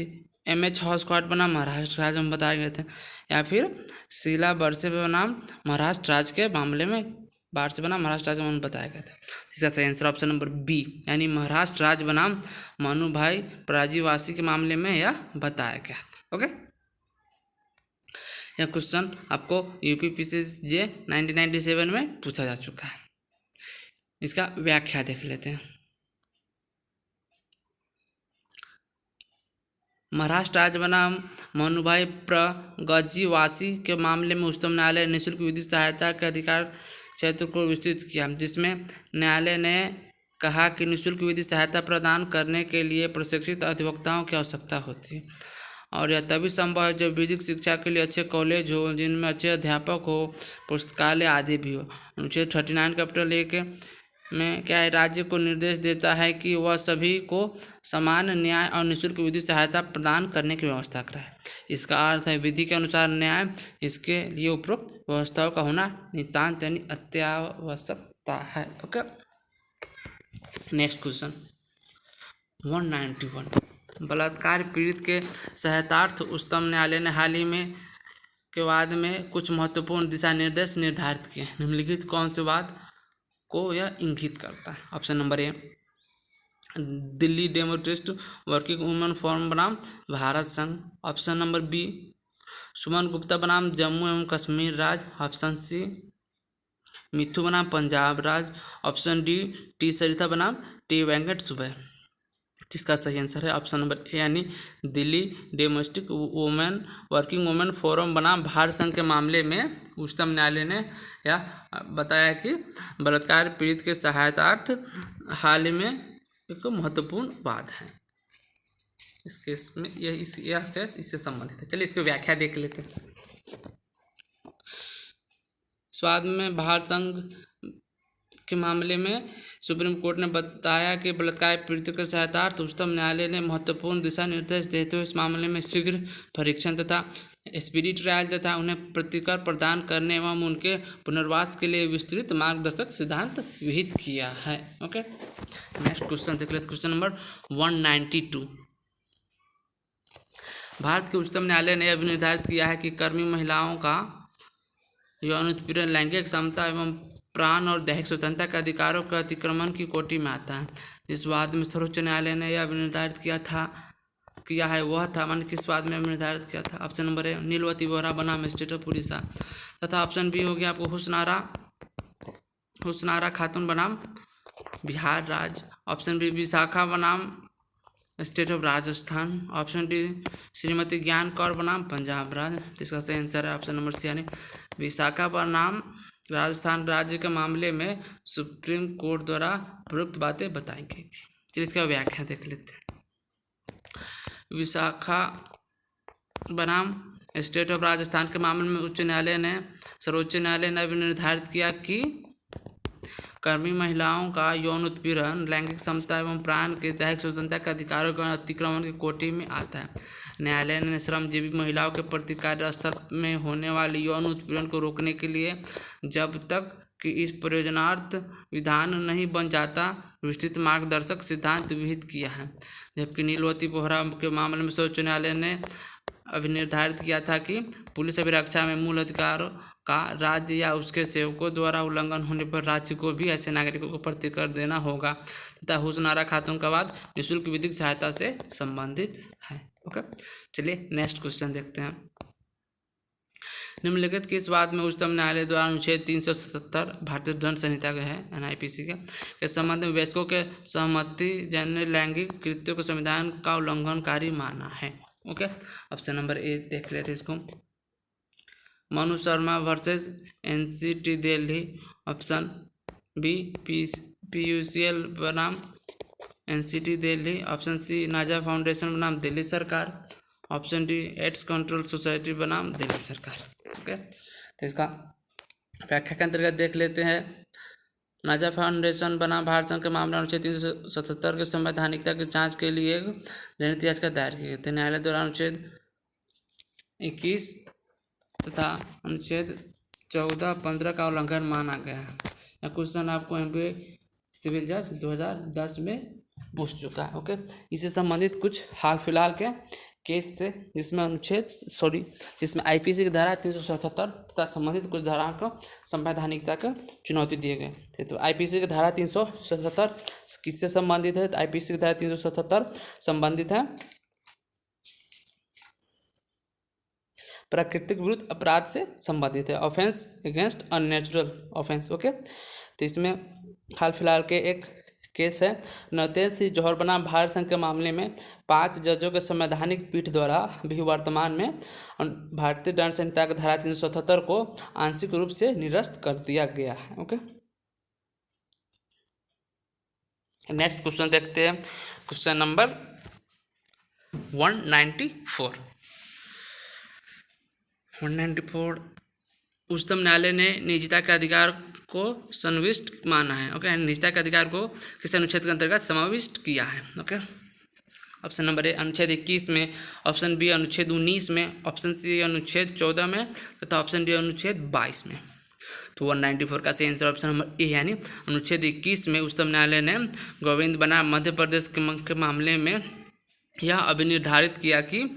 [SPEAKER 1] MH हॉस्कॉट बनाम महाराष्ट्र राज्य में बताए गए थे, या फिर शीला बरसे बनाम महाराष्ट्र राज्य के मामले में बाढ़ बनाम महाराष्ट्र राज्य में बताया गया था। इसका सही आंसर ऑप्शन नंबर बी यानी महाराष्ट्र राज्य बनाम मनु भाई प्राजीवासी के मामले में यह बताया गया था। ओके, यह क्वेश्चन आपको UPPCJ 1997 में पूछा जा चुका है। इसका व्याख्या देख लेते हैं। महाराष्ट्र राज्य बनाम मनुभाई प्रगजीवासी के मामले में उच्चतम न्यायालय ने निःशुल्क विधि सहायता के अधिकार क्षेत्र को विस्तृत किया, जिसमें न्यायालय ने कहा कि निःशुल्क विधि सहायता प्रदान करने के लिए प्रशिक्षित अधिवक्ताओं की आवश्यकता होती है और यह तभी संभव है जब विधिक शिक्षा के लिए अच्छे कॉलेज हो जिनमें अच्छे अध्यापक हो, पुस्तकालय आदि भी हो। अनुच्छेद 39 कैपिटल A के में क्या है, राज्य को निर्देश देता है कि वह सभी को समान न्याय और निःशुल्क विधि सहायता प्रदान करने की व्यवस्था कराए। इसका अर्थ है विधि के अनुसार न्याय, इसके लिए उपरोक्त व्यवस्थाओं का होना नितांत यानी अत्यावश्यकता है। ओके, नेक्स्ट क्वेश्चन 191 बलात्कार पीड़ित के सहायतार्थ उच्चतम न्यायालय ने हाल ही में के बाद में कुछ महत्वपूर्ण दिशा निर्देश निर्धारित किए। निम्नलिखित कौन सी बात को यह इंगित करता है? ऑप्शन नंबर ए Delhi democratic working women forum बनाम भारत संघ, option number B Suman Gupta बनाम जम्मू एवं कश्मीर राज्य, ऑप्शन सी मिथु बनाम पंजाब राज्य, ऑप्शन डी टी सरिता बनाम टी वेंकट सुबह। जिसका सही आंसर है ऑप्शन नंबर ए यानी Delhi domestic women working women forum बनाम भारत संघ के मामले में उच्चतम न्यायालय ने यह बताया कि बलात्कार पीड़ित के सहायतार्थ हाल ही में एक महत्वपूर्ण बात है। इस केस में यह केस इससे संबंधित है। चलिए इसकी व्याख्या देख लेते हैं। स्वाद में भारत संघ के मामले में सुप्रीम कोर्ट ने बताया कि बलात्कार पीड़ितों के सहायतार्थ उच्चतम न्यायालय ने महत्वपूर्ण दिशा निर्देश देते हुए इस मामले में शीघ्र परीक्षण तथा स्पीडी ट्रायल तथा उन्हें प्रतिकर प्रदान करने एवं उनके पुनर्वास के लिए विस्तृत मार्गदर्शक सिद्धांत विहित किया है। ओके, नेक्स्ट क्वेश्चन देख लेते। क्वेश्चन नंबर 192 भारत के उच्चतम न्यायालय ने यह निर्धारित किया है कि कर्मी महिलाओं का यौन उत्पीड़न लैंगिक समता एवं प्राण और दैहिक स्वतंत्रता के अधिकारों के अतिक्रमण की कोटि में आता है। जिस वाद में सर्वोच्च न्यायालय ने यह निर्धारित किया है वह था, मान किस वाद में निर्धारित किया था? ऑप्शन नंबर ए नीलवती बोहरा बनाम स्टेट ऑफ उड़ीसा, तथा ऑप्शन बी हो गया आपको हुसनारा खातून बनाम बिहार राज्य, ऑप्शन बी विशाखा बनाम state of Rajasthan, option D Shrimati ज्ञान कौर बनाम पंजाब राज्य। इसका सही आंसर है ऑप्शन नंबर सी यानी विशाखा बनाम राजस्थान राज्य के मामले में सुप्रीम कोर्ट द्वारा उपरोक्त बातें बताई गई थी। चलिए इसका व्याख्या देख लेते हैं। विशाखा बनाम स्टेट ऑफ राजस्थान के मामले में सर्वोच्च न्यायालय ने निर्धारित किया कि कर्मी महिलाओं का यौन उत्पीड़न लैंगिक समता एवं प्राण के दैहिक स्वतंत्रता के अधिकारों के अतिक्रमण की कोटि में आता है। न्यायालय ने श्रमजीवी महिलाओं के प्रति कार्यस्थल में होने वाले यौन उत्पीड़न को रोकने के लिए जब तक कि इस प्रयोजनार्थ विधान नहीं बन जाता विस्तृत मार्गदर्शक सिद्धांत विहित किया है। जबकि नीलवती बोहरा के मामले में सर्वोच्च न्यायालय ने निर्धारित किया था कि पुलिस अभिरक्षा में मूल अधिकारों का राज्य या उसके सेवकों द्वारा उल्लंघन होने पर राज्य को भी ऐसे नागरिकों को प्रतिकर देना होगा तथा हुसनारा खातून का वाद निःशुल्क विधिक सहायता से संबंधित है। ओके, चलिए नेक्स्ट क्वेश्चन देखते हैं। निम्नलिखित किस बात में उच्चतम न्यायालय द्वारा अनुच्छेद 377 भारतीय दंड संहिता के है NIPC के संबंध में विवेचकों के सहमति जन्य लैंगिक कृत्यों को संविधान का उल्लंघनकारी माना है? ओके, ऑप्शन नंबर ए देख लेते इसको। Manu Sharma versus NCT Delhi, option B PUCL बनाम NCT Delhi. Option C Naz foundation बनाम दिल्ली सरकार। Option D AIDS control society बनाम दिल्ली सरकार। ओके, तो इसका व्याख्या के अंतर्गत देख लेते हैं। नाजा फाउंडेशन बनाम भारत संघ के मामला अनुच्छेद 377 के संवैधानिकता की जांच के लिए एक जनहित याचिका दायर की गई थी। न्यायालय द्वारा अनुच्छेद 21 तथा अनुच्छेद 14, 15 का उल्लंघन माना गया है। यह क्वेश्चन आपको MPA सिविल जज 2010 में पूछ चुका है। ओके, इससे संबंधित कुछ हाल फिलहाल के केस थे जिसमें IPC की धारा 377 तथा संबंधित कुछ धाराओं को संवैधानिकता का चुनौती दिए गए थे। तो IPC की धारा 377 किससे संबंधित है? तो IPC की धारा 377 संबंधित है प्राकृतिक विरुद्ध अपराध से संबंधित है, offence against unnatural offence. Okay, तो इसमें हाल फिलहाल के एक केस है नवतेज सिंह जौहर बनाम भारत संघ के मामले में 5 जजों के संवैधानिक पीठ द्वारा भी वर्तमान में भारतीय दंड संहिता की धारा 377 को आंशिक रूप से निरस्त कर दिया गया है। ओके, नेक्स्ट क्वेश्चन देखते हैं। Question number 194। उच्चतम न्यायालय ने निजता के अधिकार को संविष्ट माना है। ओके, निजता के अधिकार को किस अनुच्छेद के अंतर्गत समाविष्ट किया है? ओके, ऑप्शन नंबर ए अनुच्छेद 21 में, ऑप्शन बी अनुच्छेद 19 में, ऑप्शन सी अनुच्छेद 14 में तथा ऑप्शन डी अनुच्छेद 22 में। तो 194 का सही आंसर ऑप्शन नंबर ए यानी अनुच्छेद 21 में उच्चतम न्यायालय ने गोविंद बनाम मध्य प्रदेश के मामले में यह अभिनिर्धारित किया कि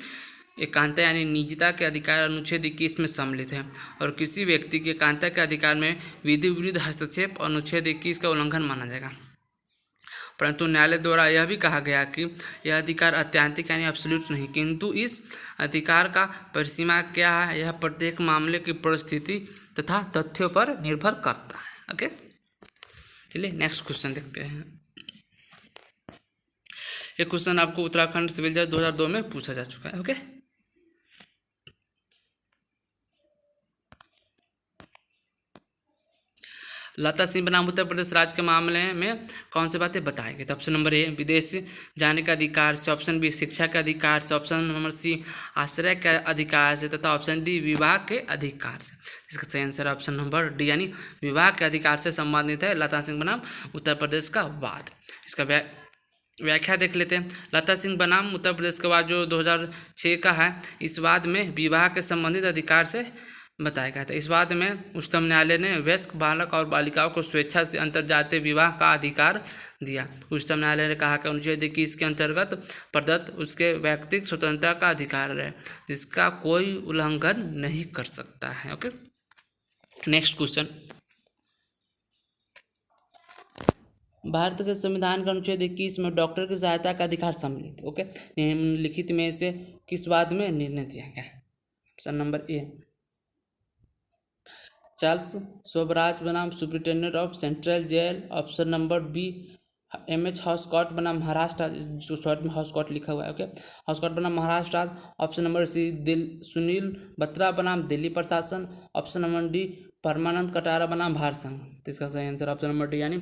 [SPEAKER 1] एकांता यानी निजता के अधिकार अनुच्छेद 21 में सम्मिलित है और किसी व्यक्ति के एकांता के अधिकार में विधि विरुद्ध हस्तक्षेप अनुच्छेद 21 का उल्लंघन माना जाएगा। परंतु न्यायालय द्वारा यह भी कहा गया कि यह अधिकार अत्यंतिक यानी एब्सोल्यूट नहीं, किंतु इस अधिकार का परिसीमा क्या है यह प्रत्येक मामले की परिस्थिति तथा तथ्यों पर निर्भर करता है। ओके, चलिए नेक्स्ट क्वेश्चन देखते हैं। ये क्वेश्चन आपको उत्तराखंड सिविल जज 2002 में पूछा जा चुका है। ओके, लता सिंह बनाम उत्तर प्रदेश राज्य के मामले में कौन सी बातें बताई गई? तो ऑप्शन नंबर ए विदेश जाने के अधिकार से, ऑप्शन बी शिक्षा के अधिकार से, ऑप्शन नंबर सी आश्रय के अधिकार से तथा ऑप्शन डी विवाह के अधिकार से। इसका सही आंसर ऑप्शन नंबर डी यानी विवाह के अधिकार से संबंधित है लता सिंह बनाम उत्तर प्रदेश का वाद। इसका व्याख्या देख लेते हैं। लता सिंह बनाम उत्तर प्रदेश के वाद जो 2006 का है, इस वाद में विवाह के संबंधित अधिकार से बताया गया था। इस वाद में उच्चतम न्यायालय ने वयस्क बालक और बालिकाओं को स्वेच्छा से अंतर्जातीय विवाह का अधिकार दिया। उच्चतम न्यायालय ने कहा कि अनुच्छेद 21 के अंतर्गत प्रदत्त उसके व्यक्तिगत स्वतंत्रता का अधिकार है जिसका कोई उल्लंघन नहीं कर सकता है। Okay, next question. भारत के संविधान के अनुच्छेद 21 में डॉक्टर की सहायता का अधिकार सम्मिलित। ओके, निम्नलिखित में से किस वाद में निर्णय दिया गया? Option number A Charles Sobhraj बनाम superintendent of central jail. Option number B MH Hoskot बनाम महाराष्ट्र, जो शॉर्ट में हॉस्कॉट लिखा हुआ है। ओके, हॉस्कॉट बनाम Maharashtra. Option number C Sunil Batra बनाम दिल्ली प्रशासन। Option number D Parmanand Katara बनाम भारत संघ। तो इसका सही आंसर ऑप्शन नंबर डी यानी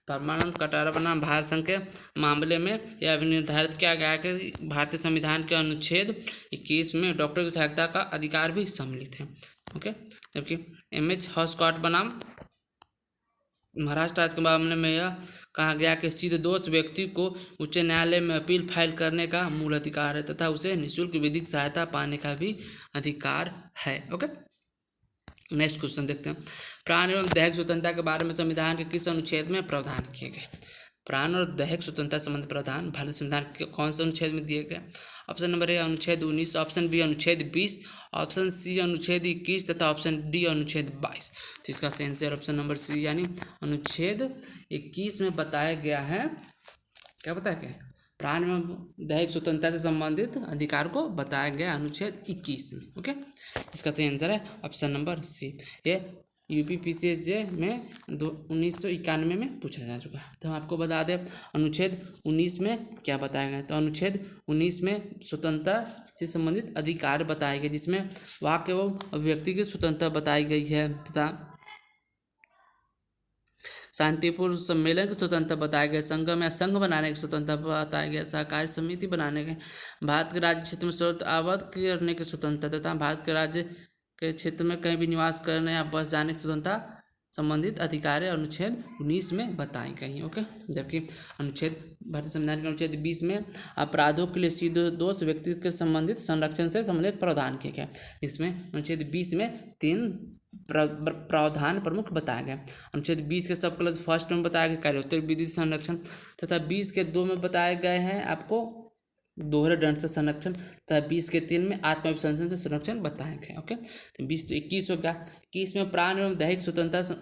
[SPEAKER 1] परमानंद कटारा बनाम भारत संघ के मामले में यह निर्धारित किया गया है कि भारतीय संविधान के अनुच्छेद 21 में डॉक्टर की सहायता का अधिकार भी सम्मिलित है। ओके, जबकि MH हॉस्कॉट बनाम महाराष्ट्र राज्य के मामले में यह कहा गया कि सीधे दोष व्यक्ति को उच्च न्यायालय में अपील फाइल करने का मूल अधिकार है तथा उसे निःशुल्क विधिक सहायता पाने का भी अधिकार है। ओके, नेक्स्ट क्वेश्चन देखते हैं। प्राण एवं दैहिक स्वतंत्रता के बारे में संविधान के किस अनुच्छेद में प्रावधान किए गए? प्राण और दैहिक स्वतंत्रता संबंधी प्रावधान भारतीय संविधान के कौन से अनुच्छेद में दिए गए? ऑप्शन नंबर ए अनुच्छेद 19, ऑप्शन बी अनुच्छेद 20, ऑप्शन सी अनुच्छेद 21 तथा ऑप्शन डी अनुच्छेद 22। तो इसका सही आंसर ऑप्शन नंबर सी यानी अनुच्छेद 21 में बताया गया है। क्या बताया गया? प्राण एवं दैहिक स्वतंत्रता से संबंधित अधिकार को बताया गया अनुच्छेद 21 में। ओके, इसका सही आंसर है ऑप्शन नंबर सी। ये UPPCSJ में 1991 में पूछा जा चुका है। तो हम आपको बता दें अनुच्छेद 19 में क्या बताया गया। तो अनुच्छेद 19 में स्वतंत्रता से संबंधित अधिकार बताए गए जिसमें वाक एवं अभिव्यक्ति की स्वतंत्रता बताई गई है तथा शांतिपूर्ण सम्मेलन की स्वतंत्रता बताया गया, संगम या संघ बनाने की स्वतंत्रता बताया गया, सहकारी समिति बनाने के, भारत के राज्य क्षेत्र में सर्वत्र आबाद करने की स्वतंत्रता तथा भारत के राज्य के क्षेत्र में कहीं भी निवास करने या बस जाने की स्वतंत्रता संबंधित अधिकार अनुच्छेद 19 में बताई गई हैं। ओके, जबकि अनुच्छेद भारतीय संविधान के अनुच्छेद 20 में अपराधों के लिए सीधे दोष व्यक्ति के संबंधित संरक्षण से संबंधित प्रावधान किए गए। इसमें अनुच्छेद 20 में 3 प्रावधान प्रमुख बताया गया। अनुच्छेद 20 के सब क्लॉज फर्स्ट में बताया गया कार्योत्तर विधि संरक्षण तथा 20 के 2 में बताए गए हैं आपको दोहरे दंड से संरक्षण तथा 20 के 3 में आत्माभिसंधन से संरक्षण बताए गए। ओके, तो 20 तो 21 हो गया। 21 में प्राण एवं दैहिक स्वतंत्रता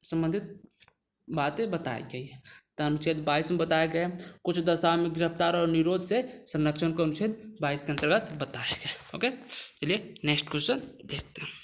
[SPEAKER 1] संबंधित बातें बताई गई है। तो अनुच्छेद 22 में बताया गया कुछ दशाओं में गिरफ्तार और निरोध से संरक्षण को अनुच्छेद 22 के अंतर्गत बताया गया। ओके, चलिए नेक्स्ट क्वेश्चन देखते हैं।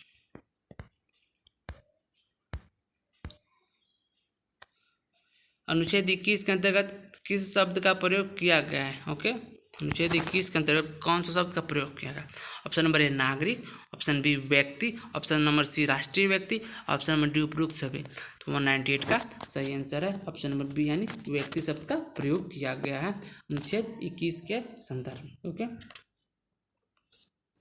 [SPEAKER 1] अनुच्छेद 21 के अंतर्गत किस शब्द का प्रयोग किया गया है? ओके, अनुच्छेद 21 के अंतर्गत कौन सा शब्द का प्रयोग किया गया? ऑप्शन नंबर ए नागरिक, ऑप्शन बी व्यक्ति, ऑप्शन नंबर सी राष्ट्रीय व्यक्ति, ऑप्शन नंबर डी उपरोक्त सभी। तो 198 का सही आंसर है ऑप्शन नंबर बी यानी व्यक्ति शब्द का प्रयोग किया गया है अनुच्छेद 21 के संदर्भ में। ओके,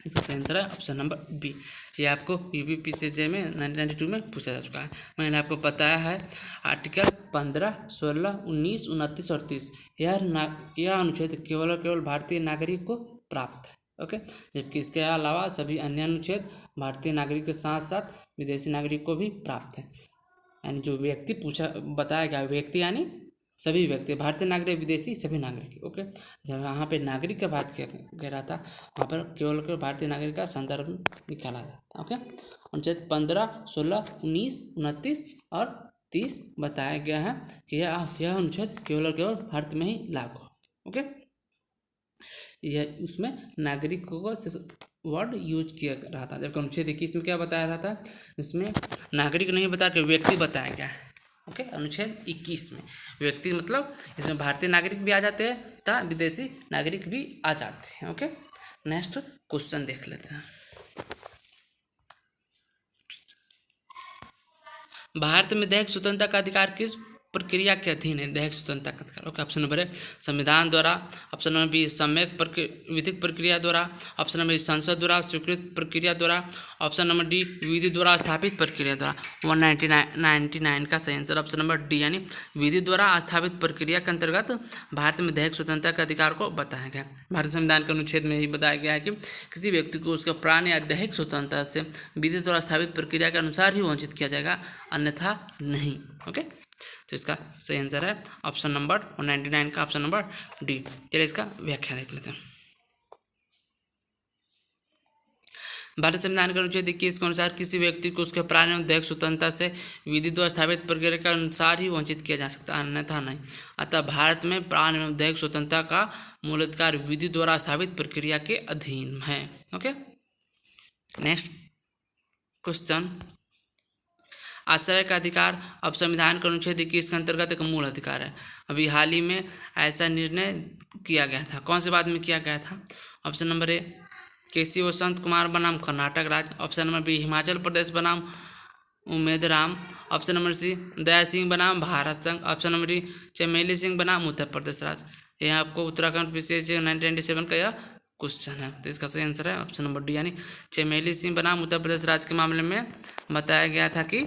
[SPEAKER 1] इसका सही आंसर है ऑप्शन नंबर बी। ये आपको यूपीपीसीजे में 1992 में पूछा जा चुका है। मैंने आपको बताया है आर्टिकल 15, 16, 19, 29 और 30 यह अनुच्छेद केवल और केवल भारतीय नागरिक को प्राप्त है। ओके, जबकि इसके अलावा सभी अन्य अनुच्छेद भारतीय नागरिक के साथ साथ विदेशी नागरिक को भी प्राप्त है। यानी जो व्यक्ति पूछा बताया गया व्यक्ति यानी सभी व्यक्ति, भारतीय नागरिक, विदेशी सभी नागरिक। ओके, जब यहाँ पे नागरिक का बात किया गया रहा था वहाँ पर केवल भारतीय नागरिक का संदर्भ निकाला जाता। ओके, अनुच्छेद 15, 16, 19, 29 और 30 बताया गया है कि यह अनुच्छेद केवल और केवल भारत में ही लागू हो। ओके, यह उसमें नागरिकों को वर्ड यूज किया रहा था, जबकि अनुच्छेद 21 में क्या बताया रहा था, इसमें नागरिक नहीं बता के व्यक्ति बताया गया है। ओके, अनुच्छेद 21 में व्यक्ति मतलब इसमें भारतीय नागरिक भी आ जाते हैं तथा विदेशी नागरिक भी आ जाते हैं। ओके, नेक्स्ट क्वेश्चन देख लेते हैं। भारत में दैहिक स्वतंत्रता का अधिकार किस प्रक्रिया के अधीन है? दैहिक स्वतंत्रता का अधिकार। ओके, ऑप्शन नंबर ए संविधान द्वारा, ऑप्शन नंबर बी सम्यक विधिक प्रक्रिया द्वारा, ऑप्शन नंबर संसद द्वारा स्वीकृत प्रक्रिया द्वारा, ऑप्शन नंबर डी विधि द्वारा स्थापित प्रक्रिया द्वारा। 199 का सही आंसर ऑप्शन नंबर डी यानी विधि द्वारा स्थापित प्रक्रिया के अंतर्गत भारत में दैहिक स्वतंत्रता के अधिकार को बताया गया। भारतीय संविधान के अनुच्छेद में ही बताया गया है कि किसी व्यक्ति को उसका प्राण या दैहिक स्वतंत्रता से विधि द्वारा स्थापित प्रक्रिया के अनुसार ही वंचित किया जाएगा, अन्यथा नहीं। ओके, तो इसका सही आंसर है ऑप्शन नंबर 199 का ऑप्शन नंबर डी। चलिए इसका व्याख्या देख लेते हैं। भारतीय संविधान के अनुच्छेद 21 के अनुसार किसी व्यक्ति को उसके प्राण एवं दैहिक स्वतंत्रता से विधि द्वारा स्थापित प्रक्रिया के अनुसार ही वंचित किया जा सकता है, अन्यथा नहीं। अतः भारत में प्राण एवं दैहिक स्वतंत्रता का मूलाधिकार विधि द्वारा स्थापित प्रक्रिया के अधीन है। Okay, next question. आश्रय का अधिकार अब संविधान के अनुच्छेद 21 के अंतर्गत एक मूल अधिकार है। अभी हाल ही में ऐसा निर्णय किया गया था, कौन से बाद में किया गया था? Option number A K C Vasanth Kumar बनाम कर्नाटक राज्य, option number B Himachal Pradesh बनाम Umed Ram, option number C Daya Singh बनाम भारत संघ, ऑप्शन नंबर डी चमेली सिंह बनाम उत्तर प्रदेश राज्य। यह आपको उत्तराखंड पीसीएच 1997 का यह क्वेश्चन है, तो इसका सही आंसर है ऑप्शन नंबर डी यानी चमेली सिंह बनाम उत्तर प्रदेश राज्य के मामले में बताया गया था कि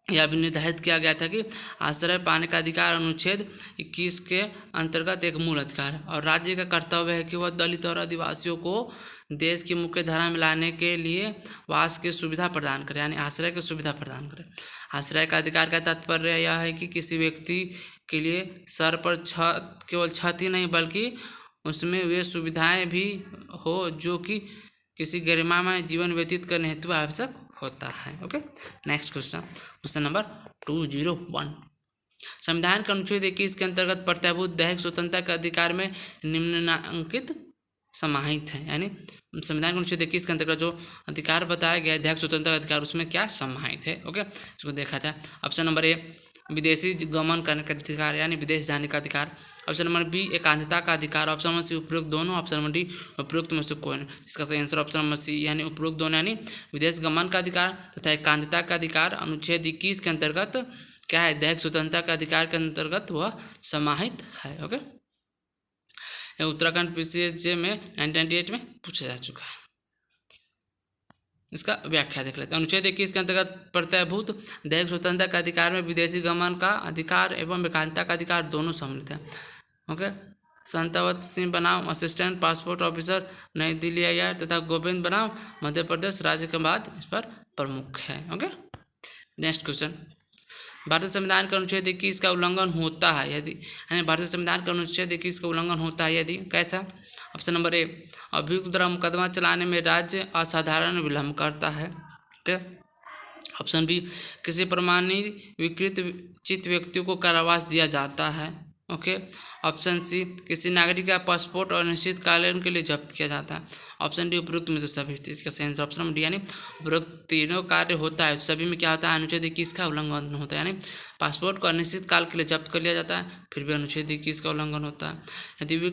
[SPEAKER 1] यह भी निर्धारित किया गया था कि आश्रय पाने का अधिकार अनुच्छेद 21 के अंतर्गत एक मूल अधिकार है और राज्य का कर्तव्य है कि वह दलित और आदिवासियों को देश की मुख्य धारा में लाने के लिए वास की सुविधा प्रदान करे, यानी आश्रय की सुविधा प्रदान करे। आश्रय का अधिकार का तात्पर्य यह है कि किसी व्यक्ति के लिए सर पर छत, केवल छत ही नहीं बल्कि उसमें वे सुविधाएँ भी हो जो कि किसी गरिमामय जीवन व्यतीत करने हेतु आवश्यक होता है। Okay, next question number 201। संविधान के अनुच्छेद 21 के अंतर्गत प्रत्याभूत दैहिक स्वतंत्रता के अधिकार में निम्नलिखित समाहित है, यानी संविधान के अनुच्छेद 21 के अंतर्गत जो अधिकार बताया गया है दैहिक स्वतंत्रता का अधिकार उसमें क्या समाहित है। ओके, इसको देखा जाए। ऑप्शन नंबर ए विदेशी गमन करने का अधिकार यानी विदेश जाने का अधिकार, ऑप्शन नंबर बी एकांतता का अधिकार, ऑप्शन नंबर सी उपरोक्त दोनों, ऑप्शन नंबर डी उपरोक्त में से कोई नहीं। इसका सही आंसर ऑप्शन नंबर सी यानी उपरोक्त दोनों यानी विदेश गमन का अधिकार तथा एकांतता का अधिकार अनुच्छेद 21 के अंतर्गत क्या है, दैहिक स्वतंत्रता के अधिकार के अंतर्गत वह समाहित है। ओके, उत्तराखंड पीसीएसजे में 1998 में पूछा जा चुका है। इसका व्याख्या देख लेते हैं। अनुच्छेद 21 के अंतर्गत प्रत्ययभूत दैहिक स्वतंत्रता के अधिकार में विदेशी गमन का अधिकार एवं एकांतता का अधिकार दोनों सम्मिलित है। ओके, संतावत सिंह बनाम असिस्टेंट पासपोर्ट ऑफिसर नई दिल्ली IR तथा गोविंद बनाम मध्य प्रदेश राज्य के बाद इस पर प्रमुख है। ओके, नेक्स्ट क्वेश्चन, भारतीय संविधान का अनुच्छेद 21 का उल्लंघन होता है यदि, यानी भारतीय संविधान का अनुच्छेद 21 का उल्लंघन होता है यदि कैसा। ऑप्शन नंबर ए, अभियुक्त द्वारा मुकदमा चलाने में राज्य असाधारण विलंब करता है। ओके, ऑप्शन बी, किसी प्रमाणीकृत चित व्यक्तियों को कारावास दिया जाता है। ओके, ऑप्शन सी, किसी नागरिक का पासपोर्ट और निश्चित कालीन के लिए जब्त किया जाता है। ऑप्शन डी, उपरोक्त में से सभी। इसका सही आंसर ऑप्शन नंबर डी, यानी उपरोक्त तीनों कार्य होता है, सभी में क्या होता है, अनुच्छेद 21 का उल्लंघन होता है। यानी पासपोर्ट को अनिश्चित काल के लिए जब्त कर लिया जाता है, फिर भी अनुच्छेद 21 का उल्लंघन होता है। यदि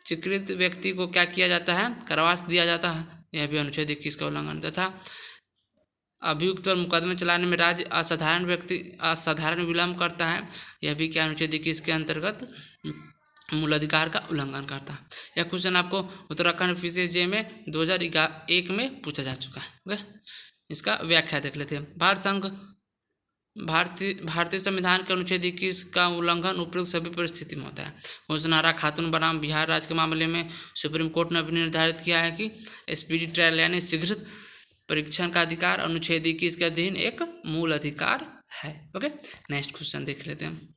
[SPEAKER 1] चिकृत व्यक्ति को क्या किया जाता है, कारावास दिया जाता है, यह भी अनुच्छेद 21 का उल्लंघन। तथा अभियुक्त पर मुकदमे चलाने में राज्य असाधारण विलंब करता है, यह भी क्या अनुच्छेद 21 के अंतर्गत मूल अधिकार का उल्लंघन करता है। यह क्वेश्चन आपको उत्तराखंड पीसीएसजे में 2001 में पूछा जा चुका है। ओके, इसका व्याख्या देख लेते हैं। भारतीय संविधान के अनुच्छेद 21 का उल्लंघन उपयुक्त सभी परिस्थिति में होता है। मुजनारा खातून बनाम बिहार राज्य के मामले में सुप्रीम कोर्ट ने अभी निर्धारित किया है कि स्पीडी ट्रायल यानी शीघ्र परीक्षण का अधिकार अनुच्छेद 21 के अधीन एक मूल अधिकार है। ओके, नेक्स्ट क्वेश्चन देख लेते हैं।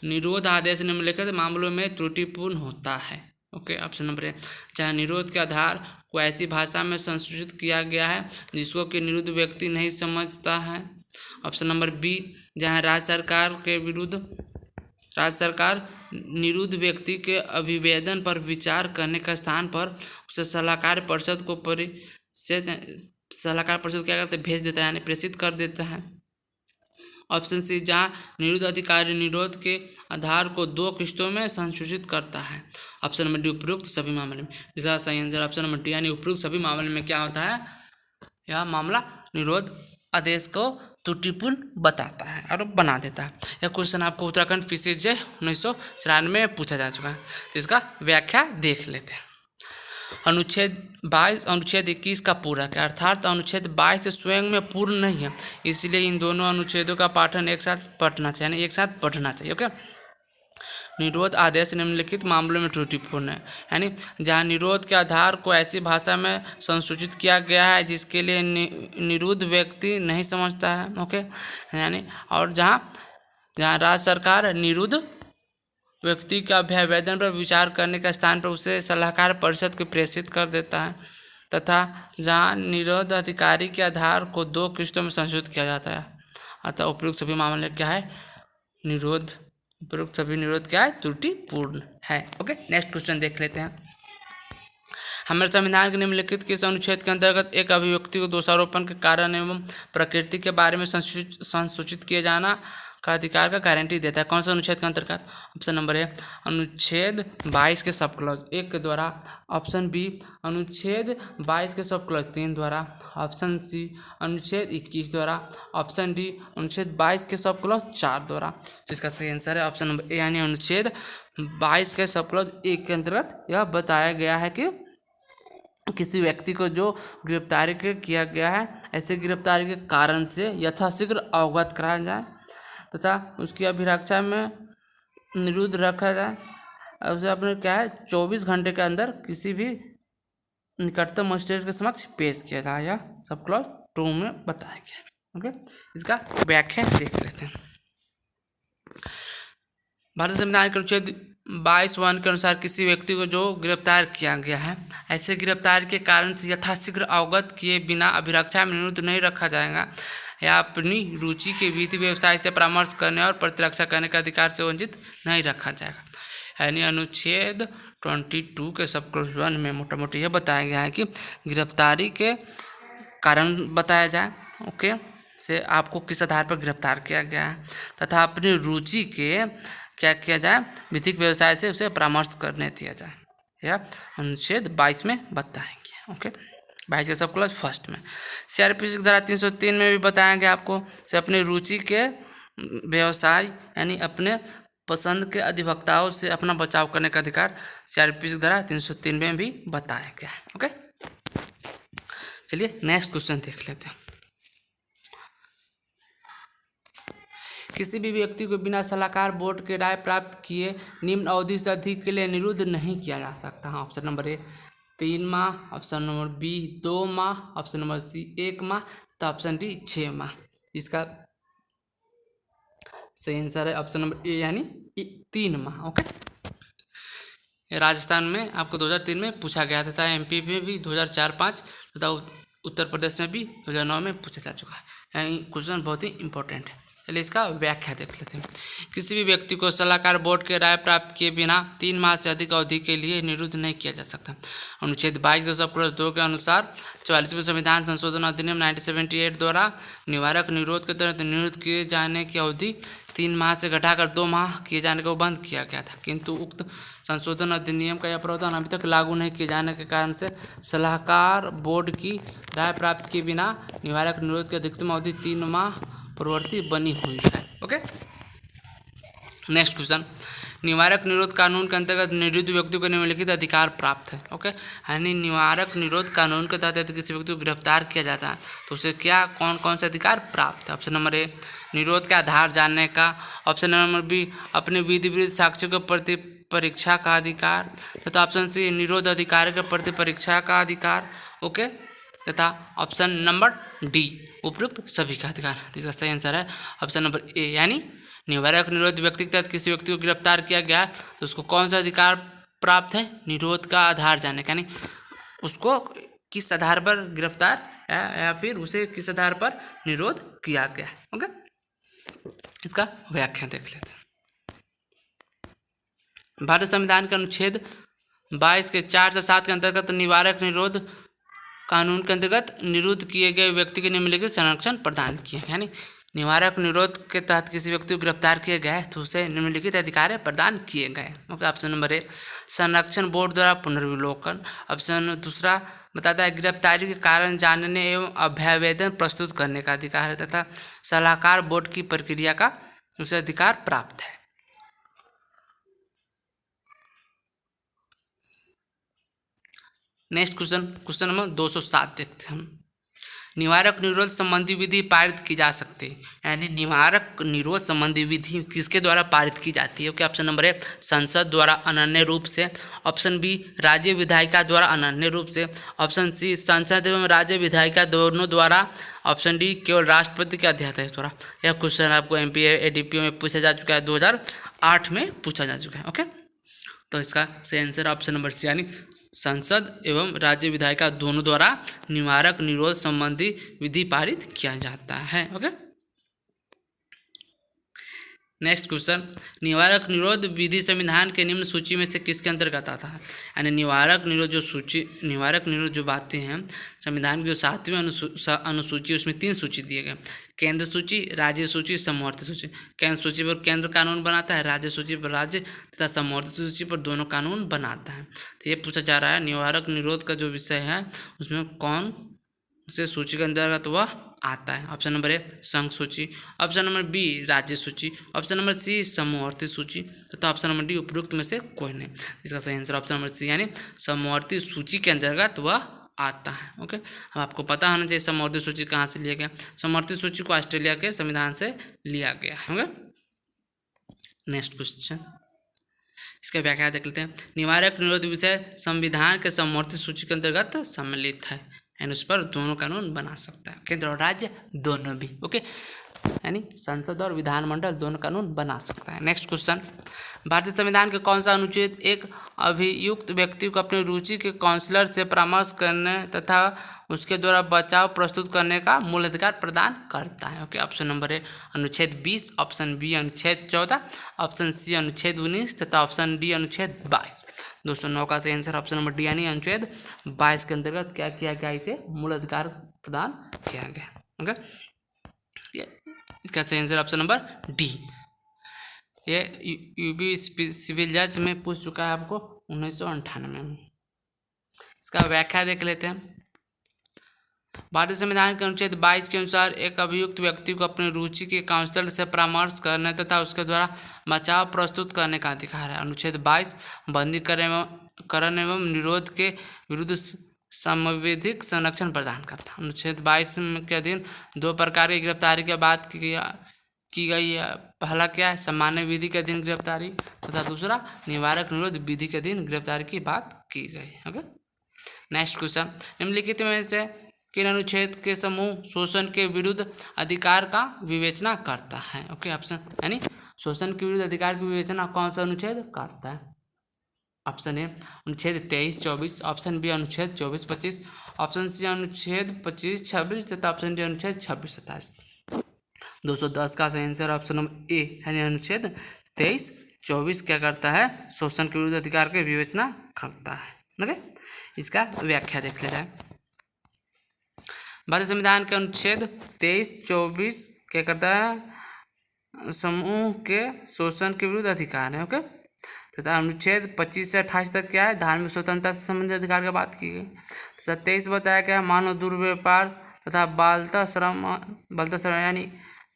[SPEAKER 1] निरोध आदेश निम्नलिखित मामलों में त्रुटिपूर्ण होता है। ओके, ऑप्शन नंबर ए, जहाँ निरोध के आधार को ऐसी भाषा में संशोधित किया गया है जिसको कि निरुद्ध व्यक्ति नहीं समझता है। ऑप्शन नंबर बी, जहाँ राज्य सरकार निरुद्ध व्यक्ति के अभिवेदन पर विचार करने का स्थान पर उसे सलाहकार परिषद क्या करते भेज देता है, यानी प्रेषित कर देता है। ऑप्शन सी, जहाँ निरुद्ध अधिकारी निरोध के आधार को 2 किस्तों में संशोधित करता है। ऑप्शन नंबर डी, उपयुक्त सभी मामले में। जिसका सही आंसर ऑप्शन नंबर डी, यानी उपयुक्त सभी मामले में क्या होता है, यह मामला निरोध आदेश को त्रुटिपूर्ण बताता है और बना देता है। यह क्वेश्चन आपको उत्तराखंड पीसीएसजे 1994 में पूछा जा चुका है, तो इसका व्याख्या देख लेते हैं। अनुच्छेद 22 अनुच्छेद 21 का पूरक है, अर्थात अनुच्छेद 22 स्वयं में पूर्ण नहीं है, इसलिए इन दोनों अनुच्छेदों का पाठन एक साथ पढ़ना चाहिए, यानी एक साथ पढ़ना चाहिए। ओके, निरोध आदेश निम्नलिखित मामलों में त्रुटिपूर्ण है, यानी जहाँ निरोध के आधार को ऐसी भाषा में संसूचित किया गया है जिसके लिए निरुद्ध व्यक्ति नहीं समझता है। ओके, यानी और जहाँ राज्य सरकार निरुद्ध व्यक्ति का अभ्यावेदन पर विचार करने का स्थान पर उसे सलाहकार परिषद को प्रेषित कर देता है, तथा जहाँ निरोध अधिकारी के आधार को 2 किस्तों में संशोधित किया जाता है। अतः उपयुक्त सभी मामले क्या है, उपयुक्त सभी निरोध क्या है, त्रुटिपूर्ण है। ओके, नेक्स्ट क्वेश्चन देख लेते हैं। हमारे संविधान के निम्नलिखित किस अनुच्छेद के अंतर्गत एक अभिव्यक्ति को दोषारोपण के कारण एवं प्रकृति के बारे में संसूचित किए जाना का अधिकार का गारंटी देता है। कौन सा अनुच्छेद के अंतर्गत। ऑप्शन नंबर ए, अनुच्छेद 22 के सब क्लॉज 1 के द्वारा। ऑप्शन बी, अनुच्छेद 22 के सब क्लॉज 3 द्वारा। ऑप्शन सी, अनुच्छेद 21 द्वारा। ऑप्शन डी, अनुच्छेद 22 के सब क्लॉज 4 द्वारा। जिसका सही आंसर है ऑप्शन नंबर ए, यानी अनुच्छेद 22 के सब क्लॉज 1 के अंतर्गत यह बताया गया है कि किसी व्यक्ति को जो गिरफ्तारी किया गया है, ऐसे गिरफ्तारी के कारण से यथाशीघ्र अवगत कराया जाए तथा उसकी अभिरक्षा में निरुद्ध रखा जाए। उसे अपने क्या है 24 घंटे के अंदर किसी भी निकटतम मजिस्ट्रेट के समक्ष पेश किया जाए, यह सब क्लॉज 2 में बताया गया। ओके, इसका व्याख्या देख लेते हैं। भारतीय संविधान के अनुच्छेद 22(1) के अनुसार किसी व्यक्ति को जो गिरफ्तार किया गया है, ऐसे गिरफ्तार के कारण से यथाशीघ्र अवगत किए बिना अभिरक्षा में निरुद्ध नहीं रखा जाएगा या अपनी रुचि के वित्तीय व्यवसाय से परामर्श करने और प्रतिरक्षा करने के अधिकार से वंचित नहीं रखा जाएगा। यानी अनुच्छेद 22 के सब क्लॉज 1 में मोटा मोटी यह बताया गया है कि गिरफ्तारी के कारण बताया जाए, ओके, से आपको किस आधार पर गिरफ्तार किया गया है तथा अपनी रुचि के क्या किया जाए, विधिक व्यवसाय से उसे परामर्श करने दिया जाए, या अनुच्छेद 22 में बताएंगे। ओके, 22 का सब क्लॉज फर्स्ट में। सीआरपीसी की धारा 303 में भी बताया गया आपको से अपनी रुचि के व्यवसाय यानी अपने पसंद के अधिवक्ताओं से अपना बचाव करने का अधिकार सीआरपीसी की धारा 303 में भी बताया गया है। ओके, चलिए नेक्स्ट क्वेश्चन देख लेते हैं। किसी भी व्यक्ति को बिना सलाहकार बोर्ड के राय प्राप्त किए निम्न अवधि से अधिक के लिए निरुद्ध नहीं किया जा सकता। हाँ, ऑप्शन नंबर ए 3 माह, ऑप्शन नंबर बी 2 माह, ऑप्शन नंबर सी 1 माह तथा ऑप्शन डी 6 माह। इसका सही आंसर है ऑप्शन नंबर ए यानी 3 माह। ओके, राजस्थान में आपको 2003 में पूछा गया था, एमपी में भी 2004-05 तथा उत्तर प्रदेश में भी 2009 में पूछा जा चुका है। यानी क्वेश्चन बहुत ही इंपॉर्टेंट है। चलिए इसका व्याख्या देख लेते हैं। किसी भी व्यक्ति को सलाहकार बोर्ड के राय प्राप्त किए बिना 3 माह से अधिक अवधि के लिए निरुद्ध नहीं किया जा सकता। अनुच्छेद 22 के सब प्लस 2 के अनुसार 44वें संविधान संशोधन अधिनियम 1978 द्वारा निवारक निरोध के तहत निरुद्ध किए जाने की अवधि 3 माह से घटाकर 2 माह किए जाने को बंद किया गया था, किंतु उक्त संशोधन अधिनियम का यह प्रावधान अभी तक लागू नहीं किए जाने के कारण से सलाहकार बोर्ड की राय प्राप्त किए बिना निवारक निरोध की अधिकतम अवधि 3 माह पूर्ववर्ती बनी हुई है। Okay, next question. निवारक निरोध कानून के अंतर्गत निरुद्ध व्यक्ति को निम्नलिखित अधिकार प्राप्त है। ओके, यानी निवारक निरोध कानून के तहत यदि किसी व्यक्ति को गिरफ्तार किया जाता है तो उसे क्या कौन कौन से अधिकार प्राप्त है। ऑप्शन नंबर ए निरोध के आधार जानने का, ऑप्शन नंबर बी अपने विधि विरुद्ध साक्ष्यों के प्रति परीक्षा का अधिकार तथा ऑप्शन सी निरोध अधिकार के प्रति परीक्षा का अधिकार। ओके, तथा ऑप्शन नंबर डी उपयुक्त सभी का अधिकार। इसका सही आंसर है ऑप्शन नंबर ए यानी निवारक निरोध व्यक्ति के तहत किसी व्यक्ति को गिरफ्तार किया गया तो उसको कौन सा अधिकार प्राप्त है, निरोध का आधार जानने का, यानी उसको किस आधार पर गिरफ्तार या फिर उसे किस आधार पर निरोध किया गया। ओके, इसका व्याख्या देख लेते हैं। भारत संविधान के अनुच्छेद 22 के 4 से 7 के अंतर्गत निवारक निरोध कानून के अंतर्गत निरुद्ध किए गए व्यक्ति के निम्नलिखित संरक्षण प्रदान किए, यानी निवारक निरोध के तहत किसी व्यक्ति को गिरफ्तार किया गया है तो उसे निम्नलिखित अधिकार प्रदान किए गए। ओके, ऑप्शन नंबर ए संरक्षण बोर्ड द्वारा पुनर्विलोकन, ऑप्शन दूसरा बताता है गिरफ्तारी के कारण जानने एवं अभ्यावेदन प्रस्तुत करने का अधिकार है तथा सलाहकार बोर्ड की प्रक्रिया का उसे अधिकार प्राप्त है। नेक्स्ट क्वेश्चन नंबर 207 देखते हैं हम। निवारक निरोध संबंधी विधि पारित की जा सकती है, यानी निवारक निरोध संबंधी विधि किसके द्वारा पारित की जाती है। ओके, ऑप्शन नंबर ए संसद द्वारा अनन्य रूप से, ऑप्शन बी राज्य विधायिका द्वारा अनन्य रूप से, ऑप्शन सी संसद एवं राज्य विधायिका दोनों द्वारा, ऑप्शन डी केवल राष्ट्रपति के अध्यादेश द्वारा। यह क्वेश्चन आपको एमपी एडीपीओ में पूछा जा चुका है, 2008 में पूछा जा चुका है। ओके, तो इसका सही आंसर ऑप्शन नंबर सी यानी संसद एवं राज्य विधायिका दोनों द्वारा निवारक निरोध संबंधी विधि पारित किया जाता है। Okay, next question. निवारक निरोध विधि संविधान के निम्न सूची में से किसके अंतर्गत आता है, यानी निवारक निरोध जो बातें हैं संविधान की जो 7वीं अनुसूची उसमें 3 सूची दिए गए, केंद्र सूची, राज्य सूची, समवर्ती सूची। केंद्र सूची पर केंद्र कानून बनाता है, राज्य सूची पर राज्य तथा समवर्ती सूची पर दोनों कानून बनाता है। तो ये पूछा जा रहा है निवारक निरोध का जो विषय है उसमें कौन से सूची के अंतर्गत वह आता है। ऑप्शन नंबर ए संघ सूची, ऑप्शन नंबर बी राज्य सूची, ऑप्शन नंबर सी समवर्ती सूची तथा ऑप्शन नंबर डी उपयुक्त में से कोई नहीं। इसका सही आंसर ऑप्शन नंबर सी यानी समवर्ती सूची के अंतर्गत वह आता है। ओके, अब आपको पता होना चाहिए समवर्ती सूची कहाँ से लिया गया। समवर्ती सूची को ऑस्ट्रेलिया के संविधान से लिया गया है। नेक्स्ट क्वेश्चन, इसका व्याख्या देख लेते हैं। निवारक निरोध विषय संविधान के समवर्ती सूची के अंतर्गत सम्मिलित है, यानी उस पर दोनों कानून बना सकता है, केंद्र और राज्य दोनों भी। ओके, यानी संसद और विधानमंडल दोनों कानून बना सकता है। नेक्स्ट क्वेश्चन, भारतीय संविधान के कौन सा अनुच्छेद एक अभियुक्त व्यक्ति को अपनी रुचि के काउंसलर से परामर्श करने तथा उसके द्वारा बचाव प्रस्तुत करने का मूल अधिकार प्रदान करता है। ओके, ऑप्शन नंबर ए अनुच्छेद 20, ऑप्शन बी अनुच्छेद 14, ऑप्शन सी अनुच्छेद 19 तथा ऑप्शन डी अनुच्छेद 22। 209 का सही आंसर ऑप्शन नंबर डी यानी अनुच्छेद 22 के अंतर्गत क्या किया गया, इसे मूल अधिकार प्रदान किया गया। ओके, इसका सही आंसर ऑप्शन नंबर डी। ये यूपी सिविल जज में पूछ चुका है आपको 1998 में। इसका व्याख्या देख लेते हैं। भारतीय संविधान के अनुच्छेद 22 के अनुसार एक अभियुक्त व्यक्ति को अपनी रुचि के काउंसलर से परामर्श करने तथा उसके द्वारा बचाव प्रस्तुत करने का अधिकार है। अनुच्छेद 22 बंदीकरण एवं निरोध के विरुद्ध संवैधानिक संरक्षण प्रदान करता है। अनुच्छेद 22 के अधीन दो प्रकार की गिरफ्तारी की बात की गई है। पहला क्या है, सामान्य विधि के अधीन गिरफ्तारी तथा दूसरा निवारक निरोध विधि के अधीन गिरफ्तारी की बात की गई। ओके, नेक्स्ट क्वेश्चन, निम्नलिखित में से किन अनुच्छेद के समूह शोषण के विरुद्ध अधिकार का विवेचना करता है? ओके, ऑप्शन यानी शोषण के विरुद्ध अधिकार की विवेचना कौन सा अनुच्छेद करता है? ऑप्शन ए अनुच्छेद 23-24, ऑप्शन बी अनुच्छेद 24-25, ऑप्शन सी अनुच्छेद 25-26 तथा ऑप्शन डी अनुच्छेद 26-27। 210 का सही आंसर ऑप्शन नंबर ए यानी अनुच्छेद 23-24 क्या करता है? शोषण के विरुद्ध अधिकार की विवेचना करता है। ओके, इसका व्याख्या देख लेते हैं। भारतीय संविधान के अनुच्छेद 23-24 क्या करता है? समूह के शोषण के विरुद्ध अधिकार है। ओके, तथा अनुच्छेद 25 से 28 तक क्या है? धार्मिक स्वतंत्रता से संबंधित अधिकार की बात की गई। तथा 23 बताया गया है मानव दुर्व्यापार तथा बालता श्रम यानी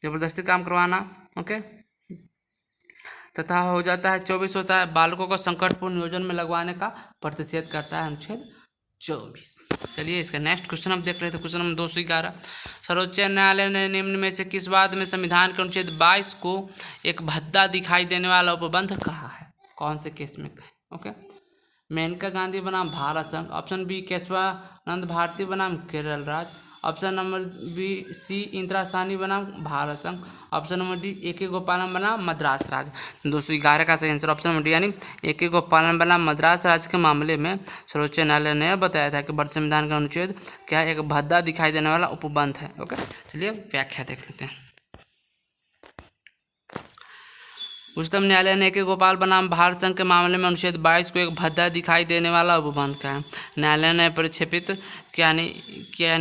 [SPEAKER 1] जबरदस्ती काम करवाना। ओके, तथा हो जाता है 24 होता है बालकों को संकटपूर्ण नियोजन में लगवाने का प्रतिषेध करता है अनुच्छेद 24। चलिए इसका नेक्स्ट क्वेश्चन हम देख रहे थे, क्वेश्चन नंबर 211। सर्वोच्च न्यायालय ने निम्न में से किस बात में संविधान के अनुच्छेद 22 को एक भद्दा दिखाई देने वाला उपबंध कहा है? कौन से केस में कहे? ओके, मेनका गांधी बनाम भारत संघ, ऑप्शन बी केशवानंद भारती बनाम केरल राज्य, option number B C Indira Sawhney बनाम भारत संघ, ऑप्शन नंबर डी A.K. गोपालन बनाम मद्रास राज्य। 211 का सही आंसर ऑप्शन नंबर डी यानी A.K. गोपालन बनाम मद्रास राज्य के मामले में सर्वोच्च न्यायालय ने बताया था कि भारतीय संविधान का अनुच्छेद क्या एक भद्दा दिखाई देने वाला उपबंध है। ओके, चलिए व्याख्या देख लेते हैं। उच्चतम न्यायालय ने A.K. गोपाल बनाम भारत संघ के मामले में अनुच्छेद 22 को एक भद्दा दिखाई देने वाला उपबंध कहा है। न्यायालय ने परिक्षेपित क्या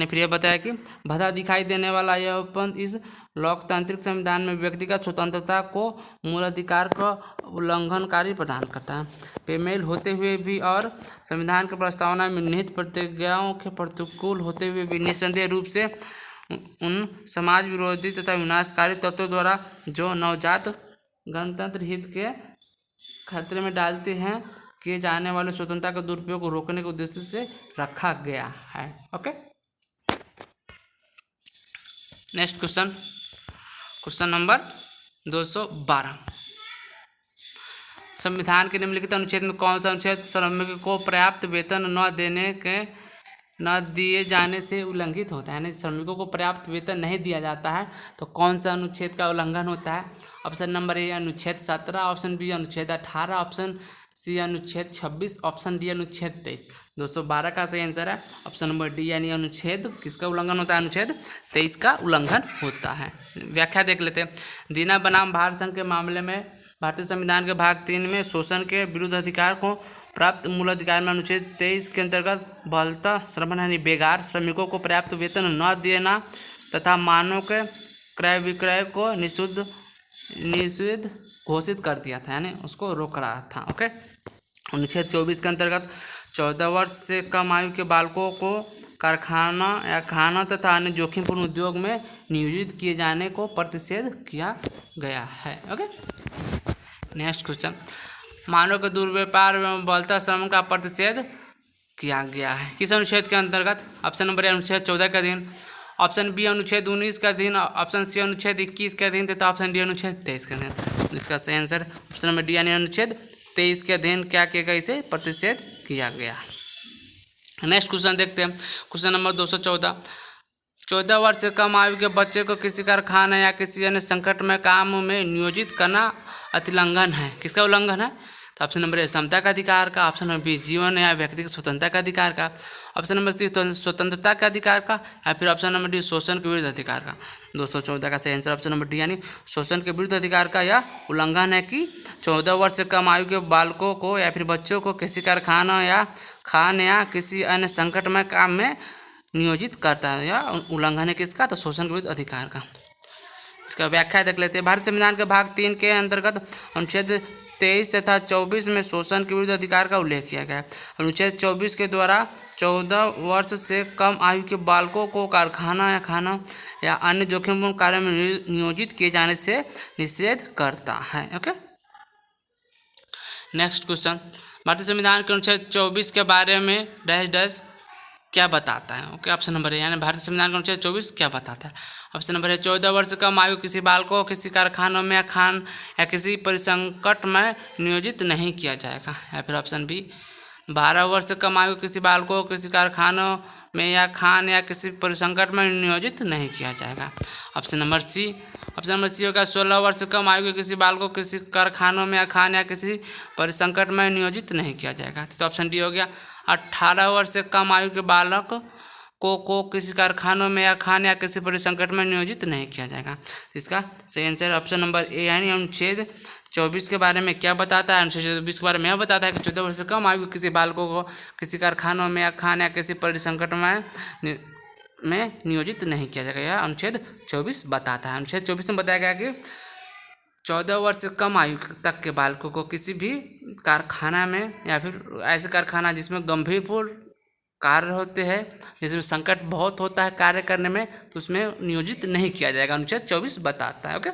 [SPEAKER 1] फिर यह बताया कि भद्दा दिखाई देने वाला यह उपबंध इस लोकतांत्रिक संविधान में व्यक्तिगत स्वतंत्रता को मूल अधिकार का उल्लंघनकारी प्रदान करता है। बेमेल होते हुए भी और संविधान की प्रस्तावना में निहित प्रतिज्ञाओं के प्रतिकूल होते हुए भी निस्संदेह रूप से उन समाज विरोधी तथा विनाशकारी तत्वों द्वारा जो नवजात गणतंत्र हित के खतरे में डालते हैं किए जाने वाले स्वतंत्रता के दुरुपयोग को रोकने के उद्देश्य से रखा गया है। Okay, next question, question number 212। संविधान के निम्नलिखित अनुच्छेद में कौन सा अनुच्छेद श्रमिक को पर्याप्त वेतन न दिए जाने से उल्लंघित होता है? यानी श्रमिकों को पर्याप्त वेतन नहीं दिया जाता है तो कौन सा अनुच्छेद का उल्लंघन होता है? ऑप्शन नंबर ए अनुच्छेद 17, ऑप्शन बी अनुच्छेद 18, ऑप्शन सी अनुच्छेद 26, ऑप्शन डी अनुच्छेद 23। 212 का सही आंसर है ऑप्शन नंबर डी यानी अनुच्छेद किसका उल्लंघन होता है? अनुच्छेद 23 का उल्लंघन होता है। व्याख्या देख लेते हैं। दीना बनाम भारत संघ के मामले में भारतीय संविधान के भाग 3 में शोषण के विरुद्ध अधिकार को प्राप्त मूल अधिकार में अनुच्छेद 23 के अंतर्गत बालता श्रम यानी बेगार श्रमिकों को पर्याप्त वेतन न देना तथा मानव के क्रय विक्रय को निषिद्ध घोषित कर दिया था, यानी उसको रोक रहा था। ओके, अनुच्छेद 24 के अंतर्गत 14 वर्ष से कम आयु के बालकों को कारखाना या खाना तथा अन्य जोखिमपूर्ण उद्योग में नियोजित किए जाने को प्रतिषेध किया गया है। ओके, नेक्स्ट क्वेश्चन, मानव के दुर्व्यापार एवं बालता श्रम का प्रतिषेध किया गया है किस अनुच्छेद के अंतर्गत? ऑप्शन नंबर ए अनुच्छेद 14 के अधीन, ऑप्शन बी अनुच्छेद 19 के अधीन, ऑप्शन सी अनुच्छेद 21 के अधीन तथा ऑप्शन डी अनुच्छेद 23 के अधीन। इसका सही आंसर ऑप्शन नंबर डी यानी अनुच्छेद 23 के अधीन क्या किया गया? इसे प्रतिषेध किया गया। नेक्स्ट क्वेश्चन देखते हैं, क्वेश्चन नंबर 214। 14 वर्ष से कम आयु के बच्चे को किसी कारखाने या किसी अन्य संकट में काम में नियोजित करना अतिलंघन है। किसका उल्लंघन है? तो ऑप्शन नंबर ए समता का अधिकार का, ऑप्शन नंबर बी जीवन या व्यक्तिगत स्वतंत्रता का अधिकार का, ऑप्शन नंबर सी स्वतंत्रता का अधिकार का, या फिर ऑप्शन नंबर डी शोषण के विरुद्ध अधिकार का। 214 का सही आंसर ऑप्शन नंबर डी यानी शोषण के विरुद्ध अधिकार का यह उल्लंघन है कि 14 वर्ष से कम आयु के बालकों को या फिर बच्चों को किसी कारखाना या खान या किसी अन्य संकटमय काम में नियोजित करता है। या उल्लंघन है किसका? तो शोषण के विरुद्ध अधिकार का। इसका व्याख्या देख लेते हैं। भारतीय संविधान के भाग 3 के अंतर्गत अनुच्छेद 23 तथा 24 में शोषण के विरुद्ध अधिकार का उल्लेख किया गया है। अनुच्छेद 24 के द्वारा 14 वर्ष से कम आयु के बालकों को कारखाना या खाना या अन्य जोखिमपूर्ण कार्य में नियोजित किए जाने से निषेध करता है। ओके, नेक्स्ट क्वेश्चन, भारतीय संविधान के अनुच्छेद 24 के बारे में डैश डैश क्या बताता है। ओके, ऑप्शन नंबर ए, यानी भारतीय संविधान का अनुच्छेद 24 क्या बताता है। ऑप्शन नंबर ए, 14 वर्ष से कम आयु किसी बालक को किसी कारखानों में या किसी परिसंकट में नियोजित नहीं किया जाएगा। या फिर ऑप्शन बी, 12 वर्ष से कम आयु किसी बालक को किसी कारखानों में या किसी परिसंकट में नियोजित नहीं किया जाएगा। ऑप्शन नंबर सी होगा 16 वर्ष से कम आयु के किसी बालक को किसी कारखानों में या किसी परिसंकट में नियोजित नहीं किया जाएगा। तो ऑप्शन डी हो गया 18 वर्ष से कम आयु के बालक को किसी कारखानों में या किसी परिसंकट में नियोजित नहीं किया जाएगा। तो इसका सही आंसर ऑप्शन नंबर ए, यानी अनुच्छेद 24 के बारे में क्या बताता है। अनुच्छेद 24 के बारे में यह बताता है कि 14 वर्ष से कम आयु के किसी बालकों को किसी कारखानों में या किसी परिसंकट में नियोजित नहीं किया जाएगा। यह अनुच्छेद 24 बताता है। अनुच्छेद 24 में बताया गया कि 14 वर्ष से कम आयु तक के बालकों को किसी भी कारखाना में या फिर ऐसे कारखाना जिसमें गंभीरपूर्ण कार्य होते हैं, जिसमें संकट बहुत होता है कार्य करने में, तो उसमें नियोजित नहीं किया जाएगा। अनुच्छेद 24 बताता है। Okay,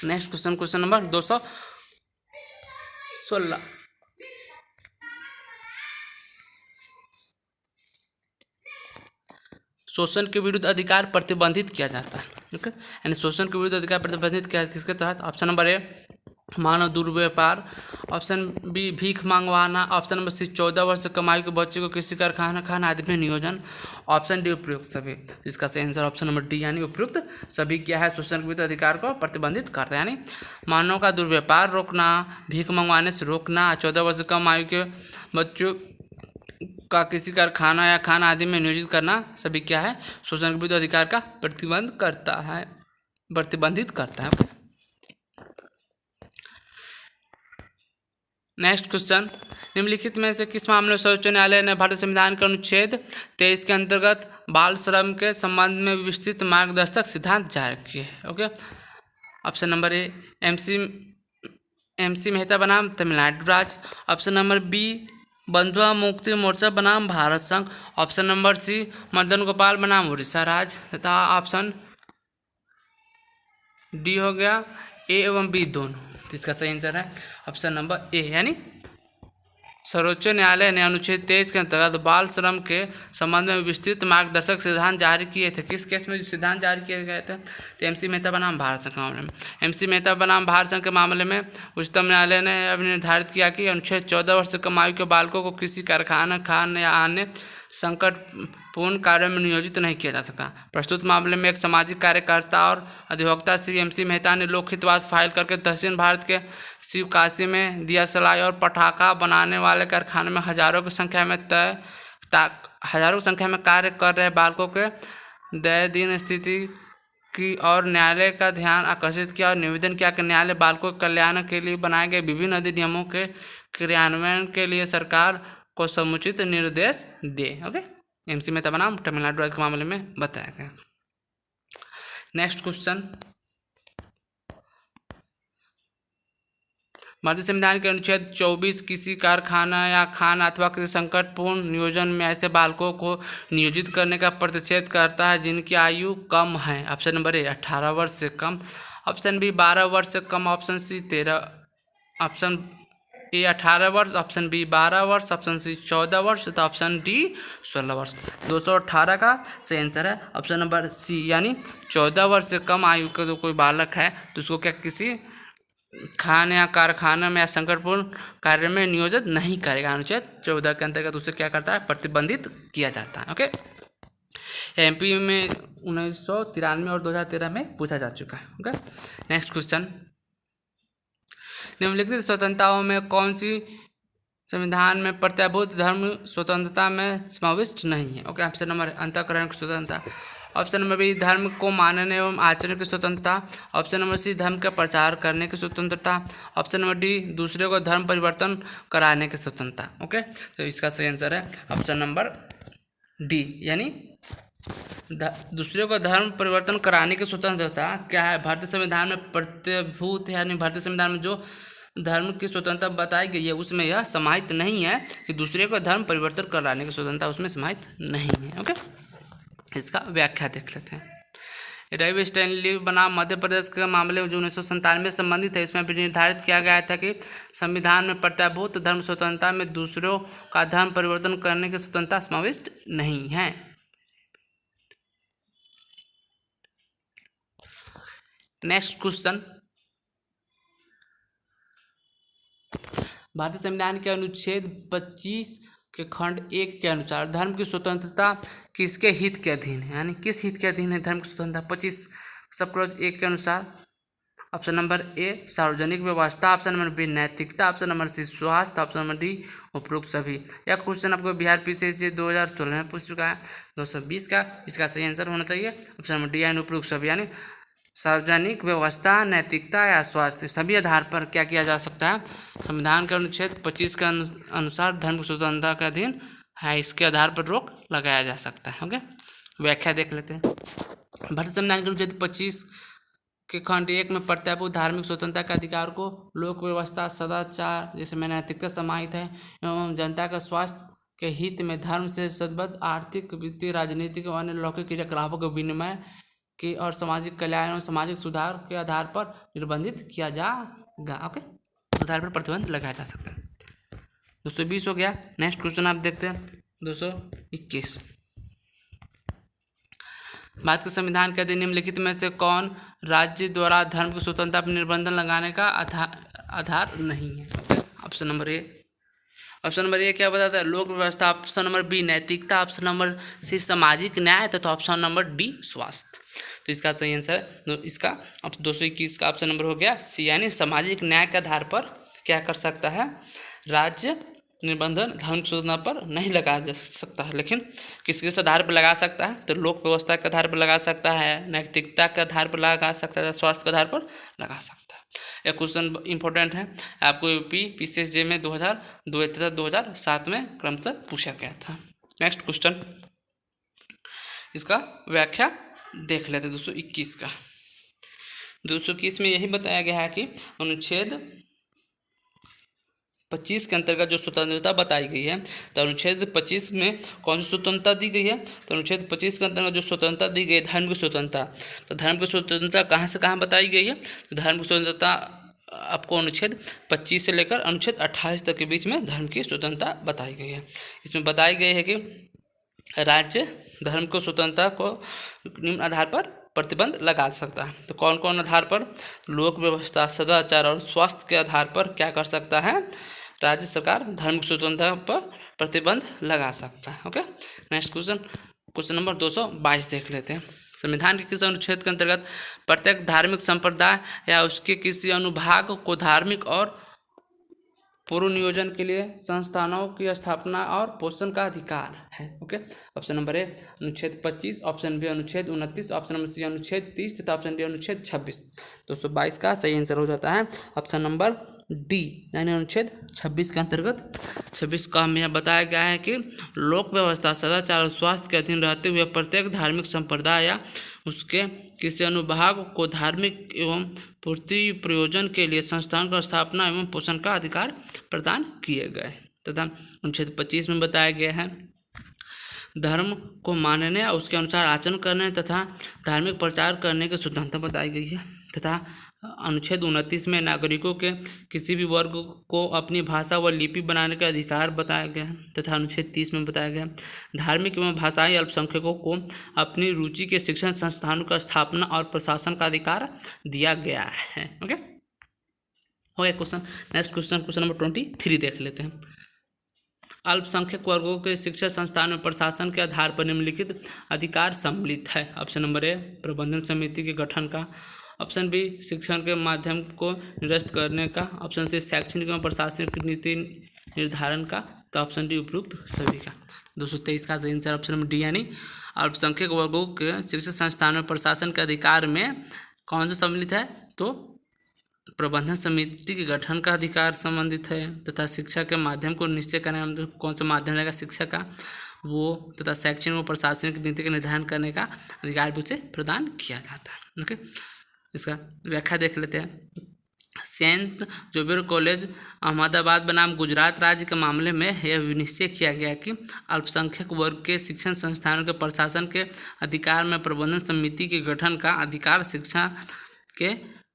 [SPEAKER 1] next question, question number 216, शोषण के विरुद्ध अधिकार प्रतिबंधित किया जाता है। ओके, यानी शोषण के विरुद्ध अधिकार प्रतिबंधित किया किसके तहत। ऑप्शन नंबर ए, मानव दुर्व्यापार। ऑप्शन बी, भीख मंगवाना। ऑप्शन नंबर सी, 14 वर्ष से कम आयु के बच्चे को किसी कारखाना आदि में नियोजन। ऑप्शन डी, उपयुक्त सभी। इसका सही आंसर ऑप्शन नंबर डी, यानी उपयुक्त सभी क्या है, शोषण के विरुद्ध अधिकार को प्रतिबंधित करता है। यानी मानव का दुर्व्यापार रोकना, भीख मंगवाने से रोकना, 14 वर्ष से कम आयु के बच्चों का किसी कारखाना या खाना आदि में नियोजित करना, सभी क्या है, शोषण के विरुद्ध अधिकार का प्रतिबंधित करता है। नेक्स्ट क्वेश्चन, निम्नलिखित में से किस मामले में सर्वोच्च न्यायालय ने भारतीय संविधान के अनुच्छेद 23 के अंतर्गत बाल श्रम के संबंध में विस्तृत मार्गदर्शक सिद्धांत जारी किए। ओके, ऑप्शन नंबर ए, MC मेहता बनाम तमिलनाडु राज्य। ऑप्शन नंबर बी, बंधुआ मुक्ति मोर्चा बनाम भारत संघ। ऑप्शन नंबर सी, मदन गोपाल बनाम उड़ीसा राज्य। तथा ऑप्शन डी हो गया ए एवं बी दोनों। इसका सही आंसर है ऑप्शन नंबर ए, यानी सर्वोच्च न्यायालय ने अनुच्छेद 23 के अंतर्गत बाल श्रम के संबंध में विस्तृत मार्गदर्शक सिद्धांत जारी किए थे। किस केस में जो सिद्धांत जारी किए गए थे, तो MC मेहता बनाम भारत संघ के मामले में। MC मेहता बनाम भारत संघ के मामले में उच्चतम न्यायालय ने अब निर्धारित किया कि अनुच्छेद 14 वर्ष से कम आयु के बालकों को किसी कारखाना या अन्य संकटपूर्ण कार्य में नियोजित नहीं किया जा सकता। प्रस्तुत मामले में एक सामाजिक कार्यकर्ता और अधिवक्ता श्री MC मेहता ने लोकहितवाद फाइल करके दक्षिण भारत के शिवकाशी में दिया सलाई और पटाखा बनाने वाले कारखाने में हजारों की संख्या में कार्य कर रहे बालकों के दयनीय स्थिति की और न्यायालय का ध्यान आकर्षित किया और निवेदन किया कि न्यायालय बालकों के कल्याण के लिए बनाए गए विभिन्न अधिनियमों के क्रियान्वयन के लिए सरकार को समुचित निर्देश दे। ओके, MC मेहता बनाम तमिलनाडु राज्य के मामले में बताया गया। नेक्स्ट क्वेश्चन, भारतीय संविधान के अनुच्छेद 24 किसी कारखाना या खान अथवा किसी संकटपूर्ण नियोजन में ऐसे बालकों को नियोजित करने का प्रतिषेध करता है जिनकी आयु कम है। ऑप्शन नंबर ए, 18 वर्ष से कम। ऑप्शन बी, 12 वर्ष से कम। ऑप्शन सी, 18 वर्ष। ऑप्शन बी, 12 वर्ष। ऑप्शन सी, 14 वर्ष। तथा ऑप्शन डी, 16 वर्ष। 218 का सही आंसर है ऑप्शन नंबर सी, यानी 14 वर्ष से कम आयु का जो कोई बालक है तो उसको क्या किसी खान या कारखाना में या संकटपूर्ण कार्य में नियोजित नहीं करेगा। अनुच्छेद 14 के अंतर्गत उसे क्या करता है, प्रतिबंधित किया जाता है। ओके, MP में 1993 और 2013 में पूछा जा चुका है। ओके, नेक्स्ट क्वेश्चन, निम्नलिखित स्वतंत्रताओं में कौन सी संविधान में प्रत्याभूत धर्म स्वतंत्रता में समाविष्ट नहीं है। ओके, ऑप्शन नंबर अंतःकरण की स्वतंत्रता। ऑप्शन नंबर बी, धर्म को मानने एवं आचरण की स्वतंत्रता। ऑप्शन नंबर सी, धर्म का प्रचार करने की स्वतंत्रता। ऑप्शन नंबर डी, दूसरे को धर्म परिवर्तन कराने की स्वतंत्रता। ओके, तो इसका सही आंसर है ऑप्शन नंबर डी, यानी दूसरे को धर्म परिवर्तन कराने की स्वतंत्रता क्या है, भारतीय संविधान में प्रत्यभूत है। यानी भारतीय संविधान में जो धर्म की स्वतंत्रता बताई गई है उसमें यह समाहित नहीं है कि दूसरे को धर्म परिवर्तन कराने की स्वतंत्रता उसमें समाहित नहीं है। ओके, इसका व्याख्या देख लेते हैं। रवि स्टैनली बनाम मध्य प्रदेश के मामले में जो 1997 संबंधित है, इसमें भी निर्धारित किया गया था कि संविधान में प्रत्याभूत धर्म स्वतंत्रता में दूसरों का धर्म परिवर्तन करने की स्वतंत्रता समाविष्ट नहीं है। नेक्स्ट क्वेश्चन, भारतीय संविधान के अनुच्छेद 25 के खंड 1 के अनुसार धर्म की स्वतंत्रता किसके हित के अधीन है, यानी किस हित के अधीन है धर्म की स्वतंत्रता 25 सब क्लॉज 1 के अनुसार? ऑप्शन नंबर ए सार्वजनिक व्यवस्था, ऑप्शन नंबर बी नैतिकता, ऑप्शन नंबर सी स्वास्थ्य, ऑप्शन नंबर डी उपरोक्त सभी। यह क्वेश्चन आपको बिहार पीसीएससी 2016 में पूछ चुका है 220 का। इसका सही आंसर होना चाहिए ऑप्शन नंबर डी यानी उपरोक्त सभी, यानी सार्वजनिक व्यवस्था, नैतिकता या स्वास्थ्य सभी आधार पर क्या किया जा सकता है, संविधान के अनुच्छेद 25 के अनुसार धर्म की स्वतंत्रता के अधीन है, इसके आधार पर रोक लगाया जा सकता है। ओके, व्याख्या देख लेते हैं। भारतीय संविधान के अनुच्छेद 25 के खंड 1 में प्रत्याभूत धार्मिक स्वतंत्रता के अधिकार को लोक व्यवस्था, सदाचार जैसे में नैतिकता समाहित है एवं जनता का स्वास्थ्य के हित में धर्म से संबद्ध आर्थिक, वित्तीय, राजनीतिक और अन्य लौकिक क्रियाकलापों के विनिमय के और सामाजिक कल्याण और सामाजिक सुधार के आधार पर निर्बंधित किया जाएगा। ओके, आधार पर प्रतिबंध लगाया जा सकता है। 220 हो गया। नेक्स्ट क्वेश्चन आप देखते हैं 221। भारत के संविधान के अधीन निम्नलिखित में से कौन राज्य द्वारा धर्म की स्वतंत्रता पर निर्बंधन लगाने का आधार नहीं है? ऑप्शन नंबर ए, ऑप्शन नंबर ए क्या बताता है? लोक व्यवस्था, ऑप्शन नंबर बी नैतिकता, ऑप्शन नंबर सी सामाजिक न्याय तथा ऑप्शन नंबर डी स्वास्थ्य। तो इसका सही आंसर इसका 221 का ऑप्शन नंबर हो गया सी, यानी सामाजिक न्याय के आधार पर क्या कर सकता है, राज्य निबंधन धर्म स्वतंत्रता पर नहीं लगाया जा सकता है। लेकिन किस किस आधार पर लगा सकता है? तो लोक व्यवस्था के आधार पर लगा सकता है, नैतिकता के आधार पर लगा सकता है, स्वास्थ्य के आधार पर लगा सकता है। यह क्वेश्चन इंपॉर्टेंट है, आपको यूपी पीसीएसजे में 2002 तथा 2007 में क्रमशः पूछा गया था। नेक्स्ट क्वेश्चन, इसका व्याख्या देख लेते 221 का। 221 में यही बताया गया है कि अनुच्छेद 25 के अंतर्गत जो स्वतंत्रता बताई गई है, तो अनुच्छेद 25 में कौन सी स्वतंत्रता दी गई है? तो अनुच्छेद 25 के अंतर्गत जो स्वतंत्रता दी गई है धर्म की स्वतंत्रता, तो धर्म की स्वतंत्रता कहाँ से कहाँ बताई गई है? तो धर्म की स्वतंत्रता आपको अनुच्छेद 25 से लेकर अनुच्छेद 28 तक के बीच में धर्म की स्वतंत्रता बताई गई है। इसमें बताई गई है कि राज्य धर्म को स्वतंत्रता को निम्न आधार पर प्रतिबंध लगा सकता है। तो कौन कौन आधार पर? लोक व्यवस्था, सदाचार और स्वास्थ्य के आधार पर क्या कर सकता है, राज्य सरकार धर्म की स्वतंत्रता पर प्रतिबंध लगा सकता है। Okay, next question, question number 222 देख लेते हैं। संविधान के किस अनुच्छेद के अंतर्गत प्रत्येक धार्मिक संप्रदाय या उसके किसी अनुभाग को धार्मिक और पूर्व नियोजन के लिए संस्थानों की स्थापना और पोषण का अधिकार है? ओके, ऑप्शन नंबर ए अनुच्छेद 25, ऑप्शन बी अनुच्छेद 29, ऑप्शन नंबर सी अनुच्छेद 30 तथा ऑप्शन डी अनुच्छेद 26। 222 का सही आंसर हो जाता है ऑप्शन नंबर डी, यानी अनुच्छेद 26 के अंतर्गत 26 का हमें यह बताया गया है कि लोक व्यवस्था, सदाचार और स्वास्थ्य के अधीन रहते हुए प्रत्येक धार्मिक संप्रदाय या उसके किसी अनुभाग को धार्मिक एवं पूर्ति प्रयोजन के लिए संस्थान का स्थापना एवं पोषण का अधिकार प्रदान किए गए तथा अनुच्छेद 25 में बताया गया है धर्म को मानने और उसके अनुसार आचरण करने तथा धार्मिक प्रचार करने की स्वतंत्रता बताई गई है तथा अनुच्छेद 29 में नागरिकों के किसी भी वर्ग को अपनी भाषा व लिपि बनाने का अधिकार बताया गया है तथा अनुच्छेद 30 में बताया गया धार्मिक एवं भाषाई अल्पसंख्यकों को अपनी रुचि के शिक्षण संस्थानों का स्थापना और प्रशासन का अधिकार दिया गया है। ओके, हो गया question. Next question, question number 23 देख लेते हैं। अल्पसंख्यक वर्गों के शिक्षा संस्थान में प्रशासन के आधार पर निम्नलिखित अधिकार सम्मिलित है। ऑप्शन नंबर ए प्रबंधन समिति के गठन का, ऑप्शन बी शिक्षण के माध्यम को निरस्त करने का, ऑप्शन सी शैक्षणिक एवं प्रशासनिक नीति निर्धारण का, तो ऑप्शन डी उपयुक्त सभी का। 223 का सही आंसर ऑप्शन नंबर डी, यानी अल्पसंख्यक वर्गों के शिक्षा संस्थान में प्रशासन के अधिकार में कौन सा सम्मिलित है? तो प्रबंधन समिति के गठन का अधिकार संबंधित है तथा शिक्षा के माध्यम को निश्चय करने में कौन सा माध्यम रहेगा शिक्षा का वो, तथा शैक्षणिक व प्रशासनिक नीति का निर्धारण करने का अधिकार भी उसे प्रदान किया जाता है। ओके, इसका व्याख्या देख लेते हैं। सेंट जोबियर कॉलेज अहमदाबाद बनाम गुजरात राज्य के मामले में यह विनिश्चय किया गया कि अल्पसंख्यक वर्ग के शिक्षण संस्थानों के प्रशासन के अधिकार में प्रबंधन समिति के गठन का अधिकार,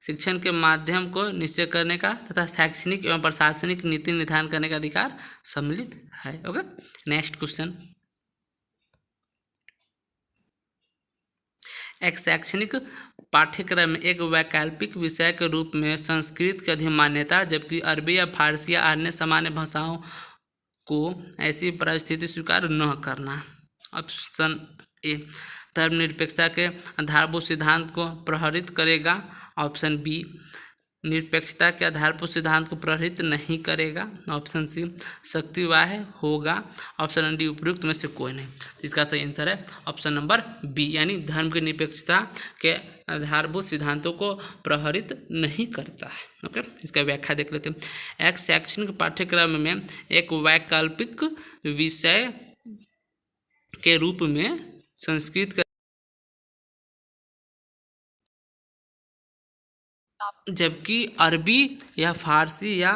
[SPEAKER 1] शिक्षण के माध्यम को निश्चय करने का तथा शैक्षणिक एवं प्रशासनिक नीति निर्धारण करने का अधिकार सम्मिलित है। Okay, next question. एक शैक्षणिक पाठ्यक्रम में एक वैकल्पिक विषय के रूप में संस्कृत की अधिमान्यता, जबकि अरबी या फारसी या अन्य सामान्य भाषाओं को ऐसी परिस्थिति स्वीकार न करना। ऑप्शन ए धर्मनिरपेक्षता के आधारभूत सिद्धांत को प्रहरित करेगा। ऑप्शन बी निरपेक्षता के आधारभूत सिद्धांत को प्रहरित नहीं करेगा। ऑप्शन सी शक्तिवाह होगा। ऑप्शन डी उपयुक्त में से कोई नहीं। इसका सही आंसर है ऑप्शन नंबर बी, यानी धर्म की निरपेक्षता के आधारभूत सिद्धांतों को प्रहरित नहीं करता है। ओके, इसका व्याख्या देख लेते हैं। एक शैक्षणिक पाठ्यक्रम में एक वैकल्पिक विषय के रूप में संस्कृत का, जबकि अरबी या फारसी या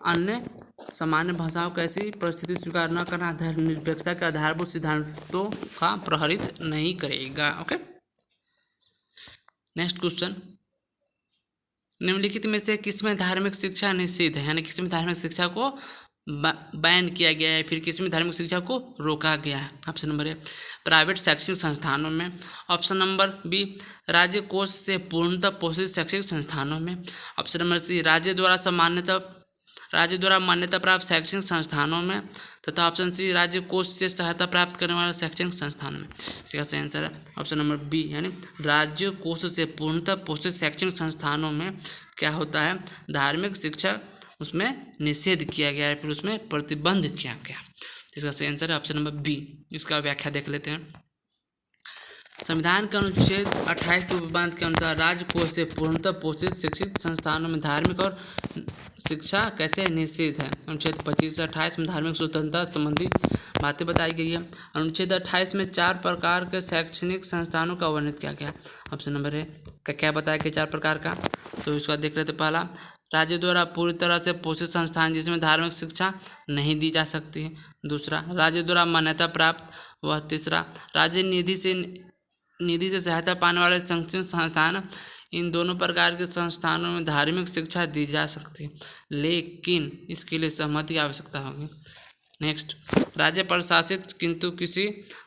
[SPEAKER 1] अन्य सामान्य भाषाओं को ऐसी परिस्थिति स्वीकार न करना धर्मनिरपेक्षता के आधारभूत सिद्धांतों का प्रहरित नहीं करेगा। Okay, next question. निम्नलिखित में से किसमें धार्मिक शिक्षा निषिद्ध है, यानी किसमें धार्मिक शिक्षा को बैन किया गया है, फिर किसमें धार्मिक शिक्षा को रोका गया है। ऑप्शन नंबर ए प्राइवेट शैक्षणिक संस्थानों में। ऑप्शन नंबर बी राज्य कोष से पूर्णतः पोषित शैक्षणिक संस्थानों में। ऑप्शन नंबर सी राज्य द्वारा मान्यता प्राप्त शैक्षणिक संस्थानों में, तथा ऑप्शन सी राज्य कोष से सहायता प्राप्त करने वाले शैक्षणिक संस्थानों में। इसका सही आंसर है ऑप्शन नंबर बी, यानी राज्य कोष से पूर्णतः पोषित शैक्षणिक संस्थानों में क्या होता है, धार्मिक शिक्षा उसमें निषेध किया गया है, फिर उसमें प्रतिबंध किया गया। इसका सही आंसर है ऑप्शन नंबर बी। इसका व्याख्या देख लेते हैं। संविधान के अनुच्छेद 28 के उपबंध के अनुसार राज्य कोष से पूर्णतः पोषित शिक्षित संस्थानों में धार्मिक और शिक्षा कैसे निषेध है। अनुच्छेद 25 से 28 में धार्मिक स्वतंत्रता संबंधी बातें बताई गई है। अनुच्छेद 28 में 4 प्रकार के शैक्षणिक संस्थानों का वर्णित किया गया। ऑप्शन नंबर ए क्या बताया गया 4 प्रकार का, तो इसका देख लेते। पहला, राज्य द्वारा पूरी तरह से पोषित संस्थान जिसमें धार्मिक शिक्षा नहीं दी जा सकती है। दूसरा, राज्य द्वारा मान्यता प्राप्त। व तीसरा, राज्य निधि से सहायता पाने वाले शैक्षणिक संस्थान। इन दोनों प्रकार के संस्थानों में धार्मिक शिक्षा दी जा सकती है, लेकिन इसके लिए सहमति की आवश्यकता होगी। नेक्स्ट, राज्य प्रशासित किंतु किसी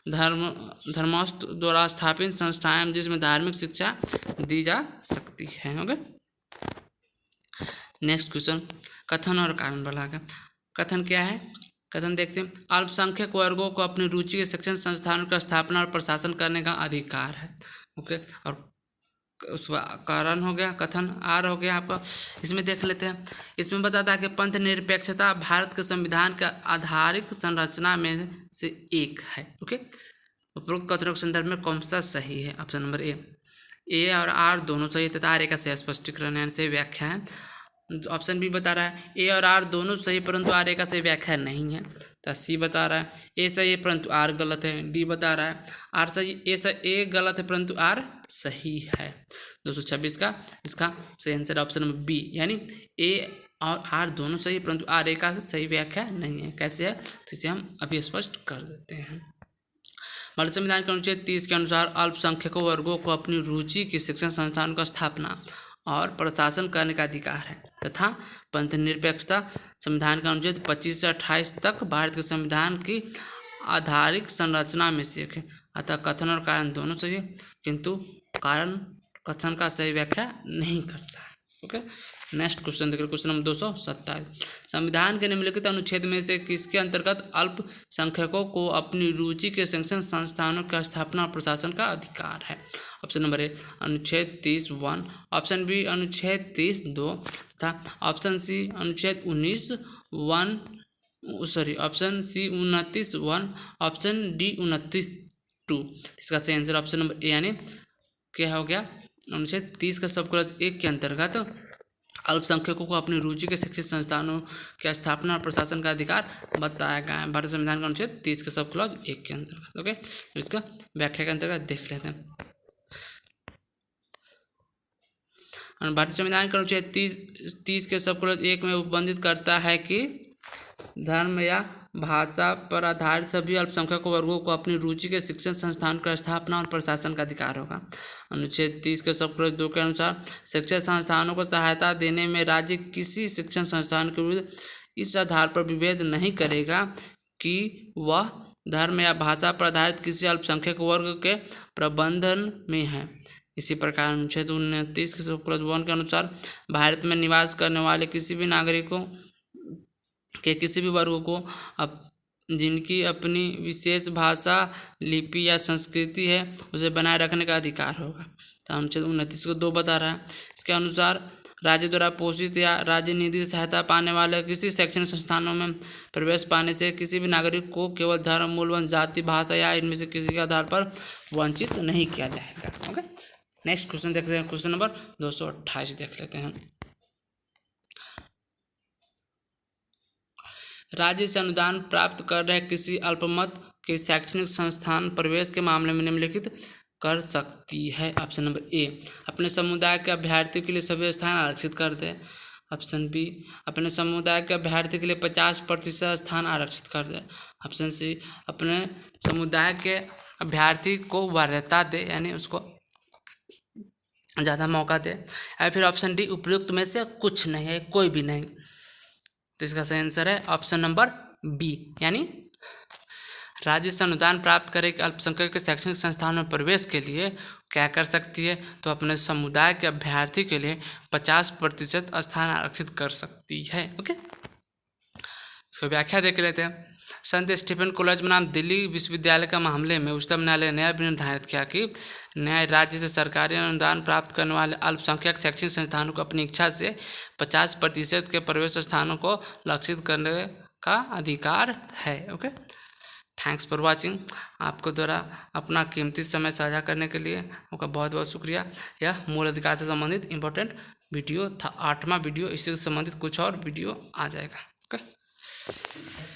[SPEAKER 1] धर्मस्थ द्वारा स्थापित संस्थाएं जिसमें धार्मिक शिक्षा दी जा सकती है। ओके, नेक्स्ट क्वेश्चन, कथन और कारण बोला गया। कथन क्या है, कथन देखते हैं। अल्पसंख्यक वर्गों को अपनी रुचि के शिक्षण संस्थानों का स्थापना और प्रशासन करने का अधिकार है। ओके, और उसका कारण हो गया, कथन आर हो गया आपका। इसमें देख लेते हैं। इसमें बताता है कि पंथ निरपेक्षता भारत के संविधान का आधारिक संरचना में से एक है। ओके, उपरोक्त कथनों के संदर्भ में कौन सा सही है। ऑप्शन नंबर ए और आर दोनों सही तथा आर ए का सही स्पष्टीकरण से व्याख्या है। ऑप्शन बी बता रहा है ए और आर दोनों सही परंतु आर ए का सही व्याख्या नहीं है। तो सी बता रहा है ए सही है परंतु आर गलत है। डी बता रहा है आर सही, ए गलत है परंतु आर सही है। 226 का इसका सही आंसर ऑप्शन नंबर बी, यानी ए और आर दोनों सही परंतु आर ए का सही व्याख्या नहीं है। कैसे है, तो इसे हम अभी स्पष्ट कर देते हैं। भारत संविधान के अनुच्छेद 30 के अनुसार अल्पसंख्यकों वर्गों को अपनी रुचि की शिक्षण संस्थानों का स्थापना और प्रशासन करने का अधिकार है, तथा पंथ निरपेक्षता संविधान का अनुच्छेद 25 से 28 तक भारत के संविधान की आधारिक संरचना में से एक है। अतः कथन और कारण दोनों सही है, किंतु कारण कथन का सही व्याख्या नहीं करता है। ओके, नेक्स्ट क्वेश्चन देखिए, क्वेश्चन नंबर 227। संविधान के निम्नलिखित अनुच्छेद में से किसके अंतर्गत अल्पसंख्यकों को अपनी रुचि के शिक्षण संस्थानों की स्थापना और प्रशासन का अधिकार है। ऑप्शन नंबर ए अनुच्छेद 30(1), ऑप्शन बी अनुच्छेद 30(2) तथा ऑप्शन सी अनुच्छेद 29(1), ऑप्शन सी 29(1), ऑप्शन डी 29(2). इसका सही आंसर ऑप्शन नंबर ए, यानी क्या हो गया, अनुच्छेद 30 का सब क्लॉज 1 के अंतर्गत अल्पसंख्यकों को अपनी रुचि के शिक्षित संस्थानों की स्थापना और प्रशासन का अधिकार बताया गया है भारत संविधान का अनुच्छेद 30 के सब क्लॉज 1 के अंतर्गत। ओके, तो इसका व्याख्या के अंतर्गत देख लेते हैं। और भारतीय संविधान का अनुच्छेद 30 के सब क्लॉज 1 में उपबंधित करता है कि धर्म या भाषा पर आधारित सभी अल्पसंख्यक वर्गों को अपनी रुचि के शिक्षण संस्थान का स्थापना और प्रशासन का अधिकार होगा। अनुच्छेद 30 के सब क्लॉज 2 के अनुसार शिक्षण संस्थानों को सहायता देने में राज्य किसी शिक्षण संस्थान के विरुद्ध इस आधार पर विभेद नहीं करेगा कि वह धर्म या भाषा पर आधारित किसी अल्पसंख्यक वर्ग के प्रबंधन में है। इसी प्रकार अनुच्छेद 29 के सब क्लॉज 1 के अनुसार भारत में निवास करने वाले किसी भी नागरिकों के किसी भी वर्ग को जिनकी अपनी विशेष भाषा, लिपि या संस्कृति है उसे बनाए रखने का अधिकार होगा। तो अनुच्छेद 29 को 2 बता रहा है। इसके अनुसार राज्य द्वारा पोषित या राज्य निधि से सहायता पाने वाले किसी शैक्षणिक संस्थानों में प्रवेश पाने से किसी भी नागरिक को केवल धर्म, मूल, वंश, जाति, भाषा या इनमें से किसी के आधार पर वंचित नहीं किया जाएगा। ओके, नेक्स्ट क्वेश्चन देखते हैं। क्वेश्चन नंबर 228 देख लेते हैं। राज्य से अनुदान प्राप्त कर रहे किसी अल्पमत के शैक्षणिक संस्थान प्रवेश के मामले में निम्नलिखित कर सकती है। ऑप्शन नंबर ए, अपने समुदाय के अभ्यर्थी के लिए सभी स्थान आरक्षित कर दे। ऑप्शन बी, अपने समुदाय के अभ्यर्थी के लिए 50% स्थान आरक्षित कर दे। ऑप्शन सी, अपने समुदाय के अभ्यर्थी को वरीयता दे, यानी उसको ज़्यादा मौका दे। या फिर ऑप्शन डी, उपयुक्त में से कुछ नहीं है, कोई भी नहीं। तो इसका सही आंसर है ऑप्शन नंबर बी, यानी राज्य से अनुदान प्राप्त करे कि अल्पसंख्यक के शैक्षणिक संस्थान में प्रवेश के लिए क्या कर सकती है, तो अपने समुदाय के अभ्यर्थी के लिए 50% स्थान आरक्षित कर सकती है। ओके, इसको व्याख्या देख लेते हैं। संत स्टीफन कॉलेज बनाम दिल्ली विश्वविद्यालय का मामले में उच्चतम न्यायालय ने निर्धारित किया कि न्याय राज्य से सरकारी अनुदान प्राप्त करने वाले अल्पसंख्यक शैक्षणिक संस्थानों को अपनी इच्छा से 50% के प्रवेश स्थानों को लक्षित करने का अधिकार है। Okay, thanks for watching. आपको द्वारा अपना कीमती समय साझा करने के लिए आपका बहुत बहुत शुक्रिया। यह मूल अधिकार से संबंधित इम्पोर्टेंट वीडियो था, 8वां वीडियो। इससे संबंधित कुछ और वीडियो आ जाएगा। ओके।